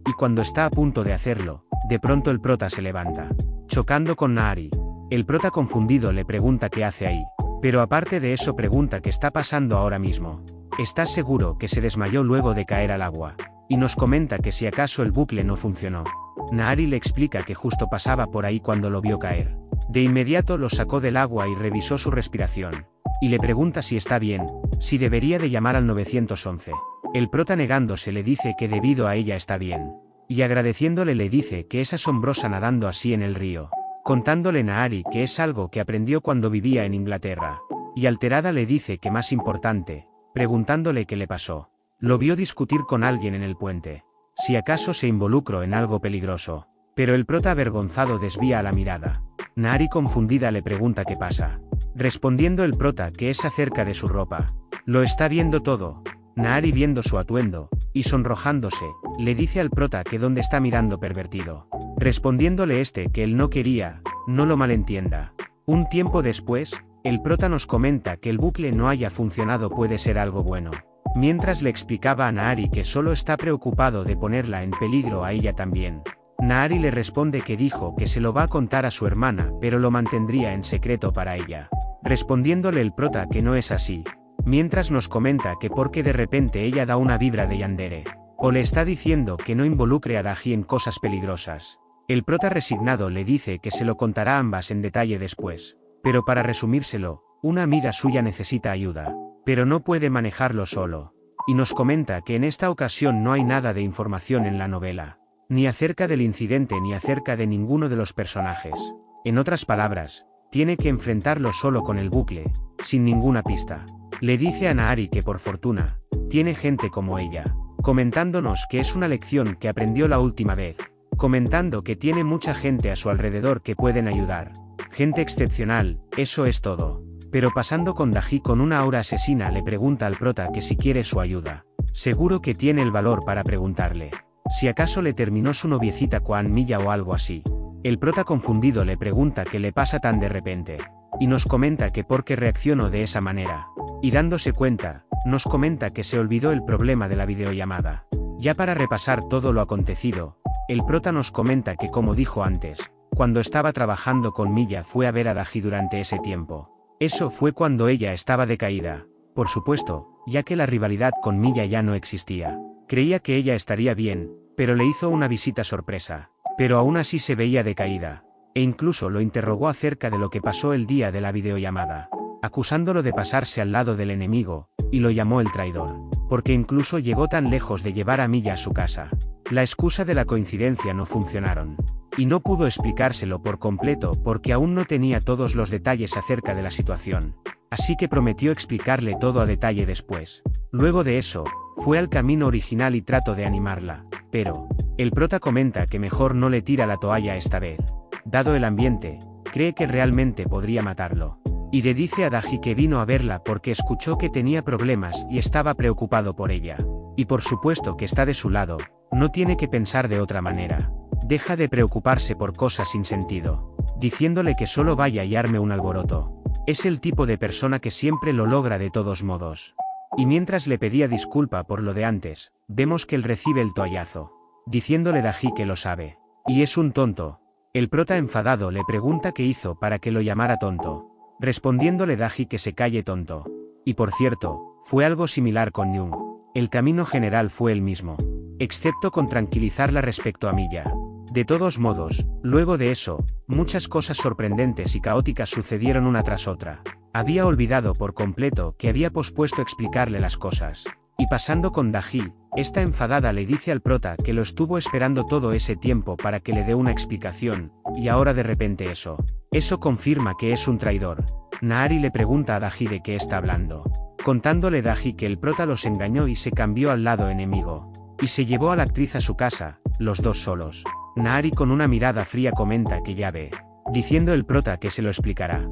Y cuando está a punto de hacerlo, de pronto el prota se levanta, chocando con Nahari. El prota confundido le pregunta qué hace ahí. Pero aparte de eso pregunta qué está pasando ahora mismo. ¿Estás seguro que se desmayó luego de caer al agua? Y nos comenta que si acaso el bucle no funcionó. Nahari le explica que justo pasaba por ahí cuando lo vio caer. De inmediato lo sacó del agua y revisó su respiración. Y le pregunta si está bien, si debería de llamar al 911. El prota negándose le dice que debido a ella está bien. Y agradeciéndole le dice que es asombrosa nadando así en el río. Contándole Nahari que es algo que aprendió cuando vivía en Inglaterra. Y alterada le dice que más importante, preguntándole qué le pasó. Lo vio discutir con alguien en el puente. Si acaso se involucró en algo peligroso. Pero el prota avergonzado desvía la mirada. Nahari confundida le pregunta qué pasa. Respondiendo el prota que es acerca de su ropa. Lo está viendo todo. Nahari viendo su atuendo, y sonrojándose, le dice al prota que dónde está mirando pervertido. Respondiéndole este que él no quería, no lo malentienda. Un tiempo después, el prota nos comenta que el bucle no haya funcionado puede ser algo bueno. Mientras le explicaba a Nahari que solo está preocupado de ponerla en peligro a ella también. Nahari le responde que dijo que se lo va a contar a su hermana pero lo mantendría en secreto para ella. Respondiéndole el prota que no es así. Mientras nos comenta que porque de repente ella da una vibra de yandere. O le está diciendo que no involucre a Daji en cosas peligrosas. El prota resignado le dice que se lo contará ambas en detalle después. Pero para resumírselo, una amiga suya necesita ayuda. Pero no puede manejarlo solo. y nos comenta que en esta ocasión no hay nada de información en la novela, ni acerca del incidente ni acerca de ninguno de los personajes. En otras palabras, tiene que enfrentarlo solo con el bucle, sin ninguna pista. Le dice a Nahari que por fortuna, tiene gente como ella, comentándonos que es una lección que aprendió la última vez, comentando que tiene mucha gente a su alrededor que pueden ayudar. Gente excepcional, eso es todo. Pero pasando con Daji con una aura asesina le pregunta al prota que si quiere su ayuda. Seguro que tiene el valor para preguntarle. Si acaso le terminó su noviecita Quan Milla o algo así. El prota confundido le pregunta qué le pasa tan de repente. Y nos comenta que por qué reaccionó de esa manera. Y dándose cuenta, nos comenta que se olvidó el problema de la videollamada. Ya para repasar todo lo acontecido, el prota nos comenta que como dijo antes, cuando estaba trabajando con Milla fue a ver a Daji durante ese tiempo. Eso fue cuando ella estaba decaída, por supuesto, ya que la rivalidad con Milla ya no existía. Creía que ella estaría bien, pero le hizo una visita sorpresa, pero aún así se veía decaída, e incluso lo interrogó acerca de lo que pasó el día de la videollamada, acusándolo de pasarse al lado del enemigo, y lo llamó el traidor, porque incluso llegó tan lejos de llevar a Milla a su casa. La excusa de la coincidencia no funcionaron. Y no pudo explicárselo por completo porque aún no tenía todos los detalles acerca de la situación. Así que prometió explicarle todo a detalle después. Luego de eso, fue al camino original y trató de animarla. Pero, el prota comenta que mejor no le tira la toalla esta vez. Dado el ambiente, cree que realmente podría matarlo. Y le dice a Daji que vino a verla porque escuchó que tenía problemas y estaba preocupado por ella. Y por supuesto que está de su lado, no tiene que pensar de otra manera. Deja de preocuparse por cosas sin sentido, diciéndole que solo vaya y arme un alboroto. Es el tipo de persona que siempre lo logra de todos modos. Y mientras le pedía disculpa por lo de antes, vemos que él recibe el toallazo, diciéndole Daji que lo sabe. Y es un tonto. El prota enfadado le pregunta qué hizo para que lo llamara tonto, respondiéndole Daji que se calle tonto. Y por cierto, fue algo similar con Jung. El camino general fue el mismo, excepto con tranquilizarla respecto a Milla. De todos modos, luego de eso, muchas cosas sorprendentes y caóticas sucedieron una tras otra. Había olvidado por completo que había pospuesto explicarle las cosas. Y pasando con Daji, esta enfadada le dice al prota que lo estuvo esperando todo ese tiempo para que le dé una explicación, y ahora de repente eso. Eso confirma que es un traidor. Nahari le pregunta a Daji de qué está hablando, contándole Daji que el prota los engañó y se cambió al lado enemigo. Y se llevó a la actriz a su casa, los dos solos. Nahari con una mirada fría comenta que ya ve, diciendo el prota que se lo explicará.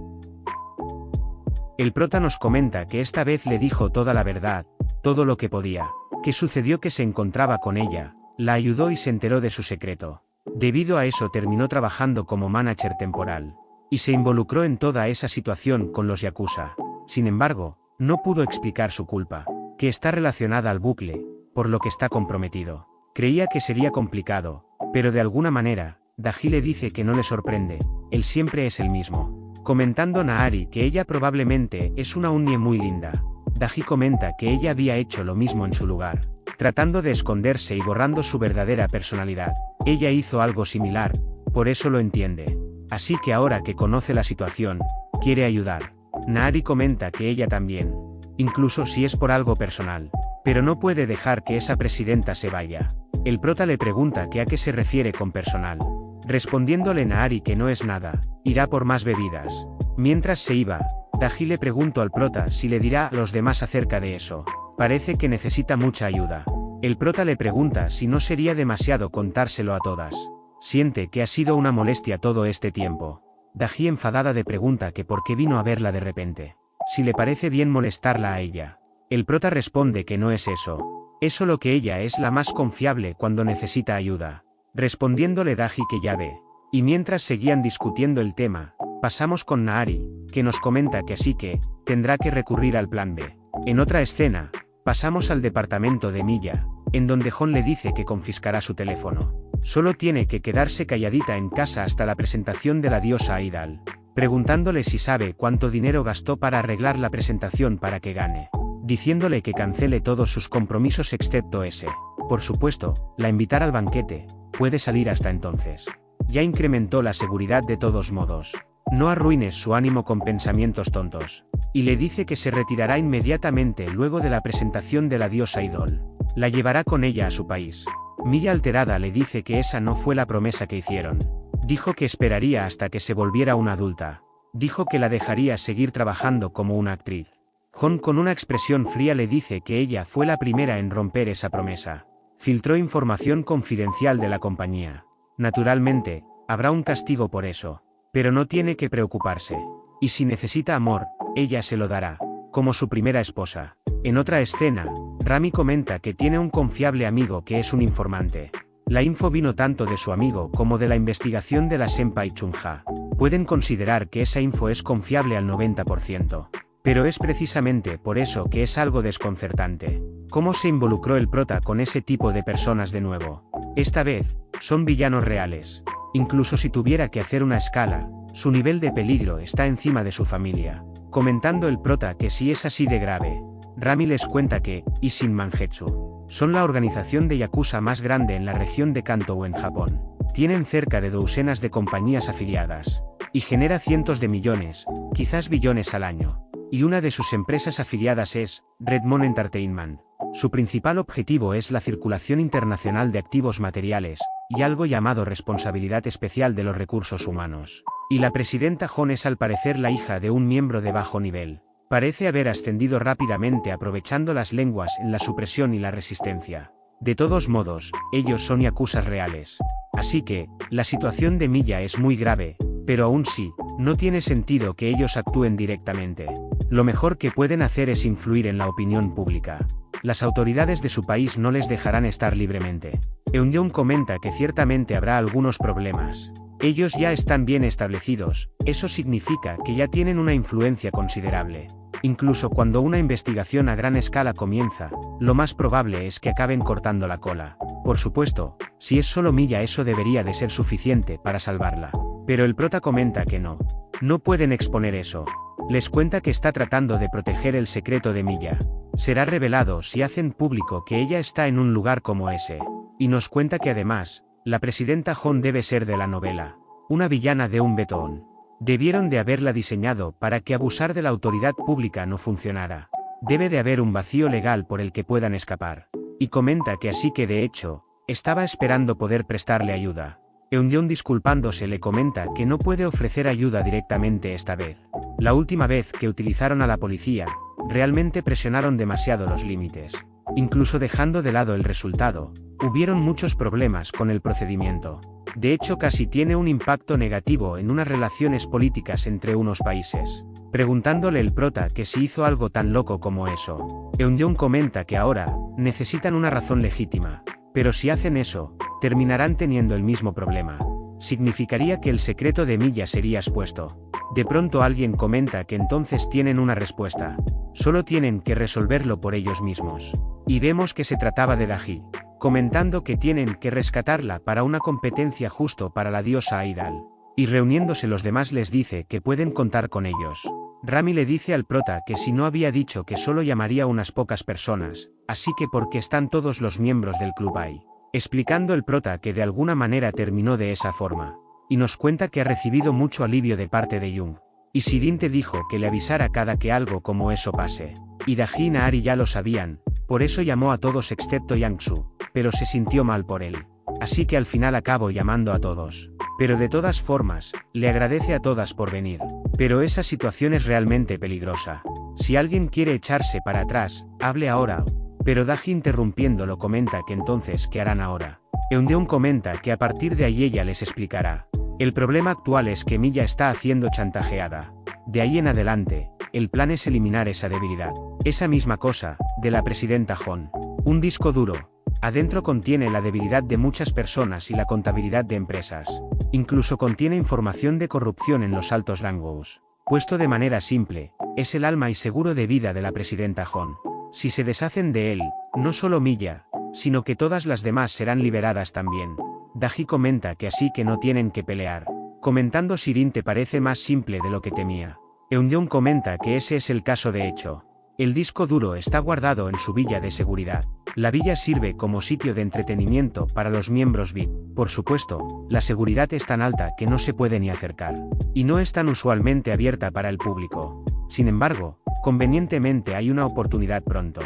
El prota nos comenta que esta vez le dijo toda la verdad, todo lo que podía, que sucedió que se encontraba con ella, la ayudó y se enteró de su secreto. Debido a eso terminó trabajando como manager temporal, y se involucró en toda esa situación con los Yakuza. Sin embargo, no pudo explicar su culpa, que está relacionada al bucle, por lo que está comprometido. Creía que sería complicado, pero de alguna manera, Daji le dice que no le sorprende, él siempre es el mismo. Comentando Nahari que ella probablemente es una Unie muy linda. Daji comenta que ella había hecho lo mismo en su lugar, tratando de esconderse y borrando su verdadera personalidad. Ella hizo algo similar, por eso lo entiende. Así que ahora que conoce la situación, quiere ayudar. Nahari comenta que ella también, incluso si es por algo personal. Pero no puede dejar que esa presidenta se vaya. El prota le pregunta que a qué se refiere con personal. Respondiéndole Nahari que no es nada, irá por más bebidas. Mientras se iba, Daji le preguntó al prota si le dirá a los demás acerca de eso. Parece que necesita mucha ayuda. El prota le pregunta si no sería demasiado contárselo a todas. Siente que ha sido una molestia todo este tiempo. Daji enfadada le pregunta que por qué vino a verla de repente. Si le parece bien molestarla a ella. El prota responde que no es eso. Es solo que ella es la más confiable cuando necesita ayuda. Respondiéndole Daji que ya ve. Y mientras seguían discutiendo el tema, pasamos con Nahari, que nos comenta que sí que, tendrá que recurrir al plan B. En otra escena, pasamos al departamento de Milla, en donde Hon le dice que confiscará su teléfono. Solo tiene que quedarse calladita en casa hasta la presentación de la diosa Idal, preguntándole si sabe cuánto dinero gastó para arreglar la presentación para que gane, diciéndole que cancele todos sus compromisos excepto ese. Por supuesto, la invitará al banquete, puede salir hasta entonces. Ya incrementó la seguridad de todos modos. No arruines su ánimo con pensamientos tontos. y le dice que se retirará inmediatamente luego de la presentación de la diosa Idol. La llevará con ella a su país. Milla alterada le dice que esa no fue la promesa que hicieron. Dijo que esperaría hasta que se volviera una adulta. Dijo que la dejaría seguir trabajando como una actriz. Jon con una expresión fría le dice que ella fue la primera en romper esa promesa. Filtró información confidencial de la compañía. Naturalmente, habrá un castigo por eso. Pero no tiene que preocuparse. Y si necesita amor, ella se lo dará. Como su primera esposa. En otra escena, Rami comenta que tiene un confiable amigo que es un informante. La info vino tanto de su amigo como de la investigación de la Senpai Chunha. Pueden considerar que esa info es confiable al 90%. Pero es precisamente por eso que es algo desconcertante. ¿Cómo se involucró el prota con ese tipo de personas de nuevo? Esta vez, son villanos reales. Incluso si tuviera que hacer una escala, su nivel de peligro está encima de su familia. Comentando el prota que si es así de grave, Rami les cuenta que, Isshin Mangetsu, son la organización de yakuza más grande en la región de Kanto en Japón. Tienen cerca de docenas de compañías afiliadas. Y genera cientos de millones, quizás billones al año. Y una de sus empresas afiliadas es Redmond Entertainment. Su principal objetivo es la circulación internacional de activos materiales, y algo llamado responsabilidad especial de los recursos humanos. Y la presidenta Jon es al parecer la hija de un miembro de bajo nivel. Parece haber ascendido rápidamente aprovechando las lenguas en la supresión y la resistencia. De todos modos, ellos son yakuzas reales. Así que, la situación de Milla es muy grave, pero aún sí, no tiene sentido que ellos actúen directamente. Lo mejor que pueden hacer es influir en la opinión pública. Las autoridades de su país no les dejarán estar libremente. Eunyeon comenta que ciertamente habrá algunos problemas. Ellos ya están bien establecidos, eso significa que ya tienen una influencia considerable. Incluso cuando una investigación a gran escala comienza, lo más probable es que acaben cortando la cola. Por supuesto, si es solo Milla eso debería de ser suficiente para salvarla. Pero el prota comenta que no. No pueden exponer eso. Les cuenta que está tratando de proteger el secreto de Milla. Será revelado si hacen público que ella está en un lugar como ese. Y nos cuenta que además, la presidenta Jon debe ser de la novela. Una villana de un betón. Debieron de haberla diseñado para que abusar de la autoridad pública no funcionara. Debe de haber un vacío legal por el que puedan escapar. Y comenta que así que de hecho, estaba esperando poder prestarle ayuda. Eunyeon disculpándose le comenta que no puede ofrecer ayuda directamente esta vez. La última vez que utilizaron a la policía, realmente presionaron demasiado los límites. Incluso dejando de lado el resultado, hubieron muchos problemas con el procedimiento. De hecho casi tiene un impacto negativo en unas relaciones políticas entre unos países. Preguntándole el prota que si hizo algo tan loco como eso. Eunyeon comenta que ahora, necesitan una razón legítima. Pero si hacen eso, terminarán teniendo el mismo problema. Significaría que el secreto de Milla sería expuesto. De pronto alguien comenta que entonces tienen una respuesta. Solo tienen que resolverlo por ellos mismos. Y vemos que se trataba de Daji. Comentando que tienen que rescatarla para una competencia justo para la diosa Aidal. Y reuniéndose los demás les dice que pueden contar con ellos. Rami le dice al prota que si no había dicho que solo llamaría unas pocas personas, así que porque están todos los miembros del club ahí. Explicando el prota que de alguna manera terminó de esa forma. Y nos cuenta que ha recibido mucho alivio de parte de Jung. Y Sirin te dijo que le avisara cada que algo como eso pase. Y Daji y Naari ya lo sabían, por eso llamó a todos excepto Yangsu, pero se sintió mal por él. Así que al final acabó llamando a todos. Pero de todas formas, le agradece a todas por venir. Pero esa situación es realmente peligrosa. Si alguien quiere echarse para atrás, hable ahora. Pero Daji interrumpiéndolo comenta que entonces ¿qué harán ahora? Eunyeon comenta que a partir de ahí ella les explicará. El problema actual es que Milla está haciendo chantajeada. De ahí en adelante, el plan es eliminar esa debilidad. Esa misma cosa, de la presidenta Jon. Un disco duro. Adentro contiene la debilidad de muchas personas y la contabilidad de empresas. Incluso contiene información de corrupción en los altos rangos. Puesto de manera simple, es el alma y seguro de vida de la presidenta Jon. Si se deshacen de él, no solo Milla, sino que todas las demás serán liberadas también. Daji comenta que así que no tienen que pelear. Comentando Sirin te parece más simple de lo que temía. Eunyeon comenta que ese es el caso de hecho. El disco duro está guardado en su villa de seguridad. La villa sirve como sitio de entretenimiento para los miembros VIP. Por supuesto, la seguridad es tan alta que no se puede ni acercar. Y no es tan usualmente abierta para el público. Sin embargo, Convenientemente hay una oportunidad pronto.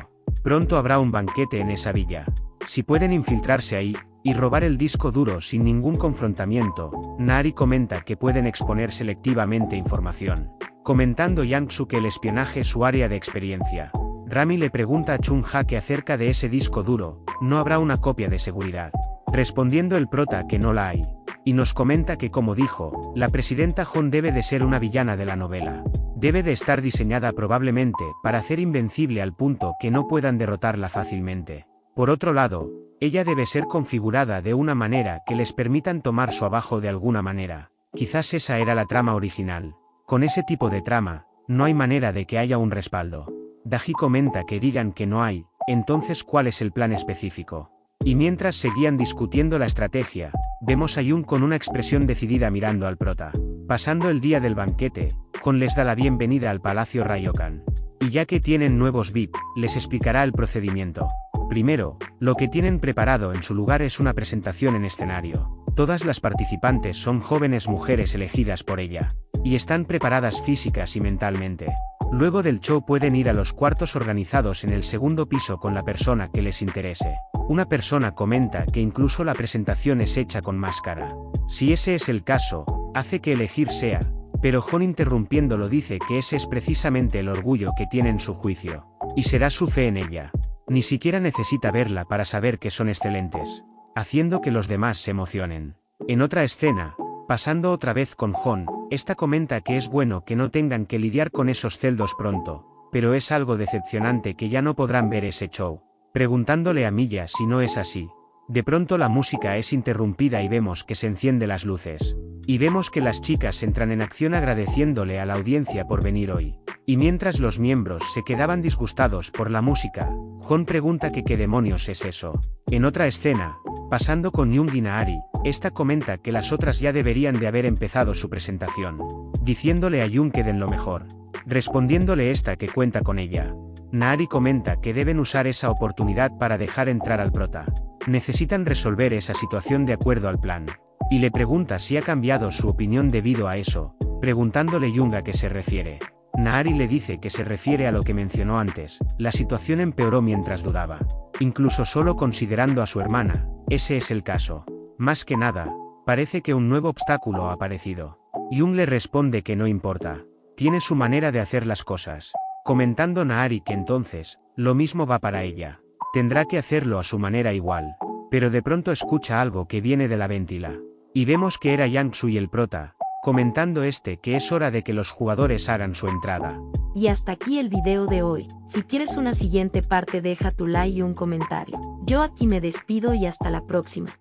Pronto habrá un banquete en esa villa. Si pueden infiltrarse ahí, y robar el disco duro sin ningún confrontamiento, Nahari comenta que pueden exponer selectivamente información. Comentando Yang-Su que el espionaje es su área de experiencia. Rami le pregunta a Chung-Ha que acerca de ese disco duro, no habrá una copia de seguridad. Respondiendo el prota que no la hay. Y nos comenta que como dijo, la presidenta Hon debe de ser una villana de la novela. Debe de estar diseñada probablemente para hacer invencible al punto que no puedan derrotarla fácilmente. Por otro lado, ella debe ser configurada de una manera que les permitan tomar su abajo de alguna manera. Quizás esa era la trama original. Con ese tipo de trama, no hay manera de que haya un respaldo. Daji comenta que digan que no hay, entonces ¿cuál es el plan específico? Y mientras seguían discutiendo la estrategia, vemos a Jung con una expresión decidida mirando al prota. Pasando el día del banquete, Hon les da la bienvenida al Palacio Ryokan. Y ya que tienen nuevos VIP, les explicará el procedimiento. Primero, lo que tienen preparado en su lugar es una presentación en escenario. Todas las participantes son jóvenes mujeres elegidas por ella. Y están preparadas físicas y mentalmente. Luego del show pueden ir a los cuartos organizados en el segundo piso con la persona que les interese. Una persona comenta que incluso la presentación es hecha con máscara. Si ese es el caso, hace que elegir sea, pero Hon interrumpiéndolo dice que ese es precisamente el orgullo que tiene en su juicio. Y será su fe en ella. Ni siquiera necesita verla para saber que son excelentes, haciendo que los demás se emocionen. En otra escena, pasando otra vez con Hon, esta comenta que es bueno que no tengan que lidiar con esos celdos pronto, pero es algo decepcionante que ya no podrán ver ese show. Preguntándole a Miya si no es así. De pronto la música es interrumpida y vemos que se encienden las luces. Y vemos que las chicas entran en acción agradeciéndole a la audiencia por venir hoy. Y mientras los miembros se quedaban disgustados por la música, Hon pregunta que qué demonios es eso. En otra escena, pasando con Jung y Nahari, esta comenta que las otras ya deberían de haber empezado su presentación, diciéndole a Jung que den lo mejor. Respondiéndole esta que cuenta con ella. Nahari comenta que deben usar esa oportunidad para dejar entrar al prota. Necesitan resolver esa situación de acuerdo al plan. Y le pregunta si ha cambiado su opinión debido a eso, preguntándole Jung a qué se refiere. Nahari le dice que se refiere a lo que mencionó antes, la situación empeoró mientras dudaba. Incluso solo considerando a su hermana, ese es el caso. Más que nada, parece que un nuevo obstáculo ha aparecido. Jung le responde que no importa. Tiene su manera de hacer las cosas. Comentando Nahari que entonces, lo mismo va para ella. Tendrá que hacerlo a su manera igual. Pero de pronto escucha algo que viene de la ventila. Y vemos que era Yang-Su y el prota, comentando que es hora de que los jugadores hagan su entrada.
Y hasta aquí el video de hoy. Si quieres una siguiente parte deja tu like y un comentario. Yo aquí me despido y hasta la próxima.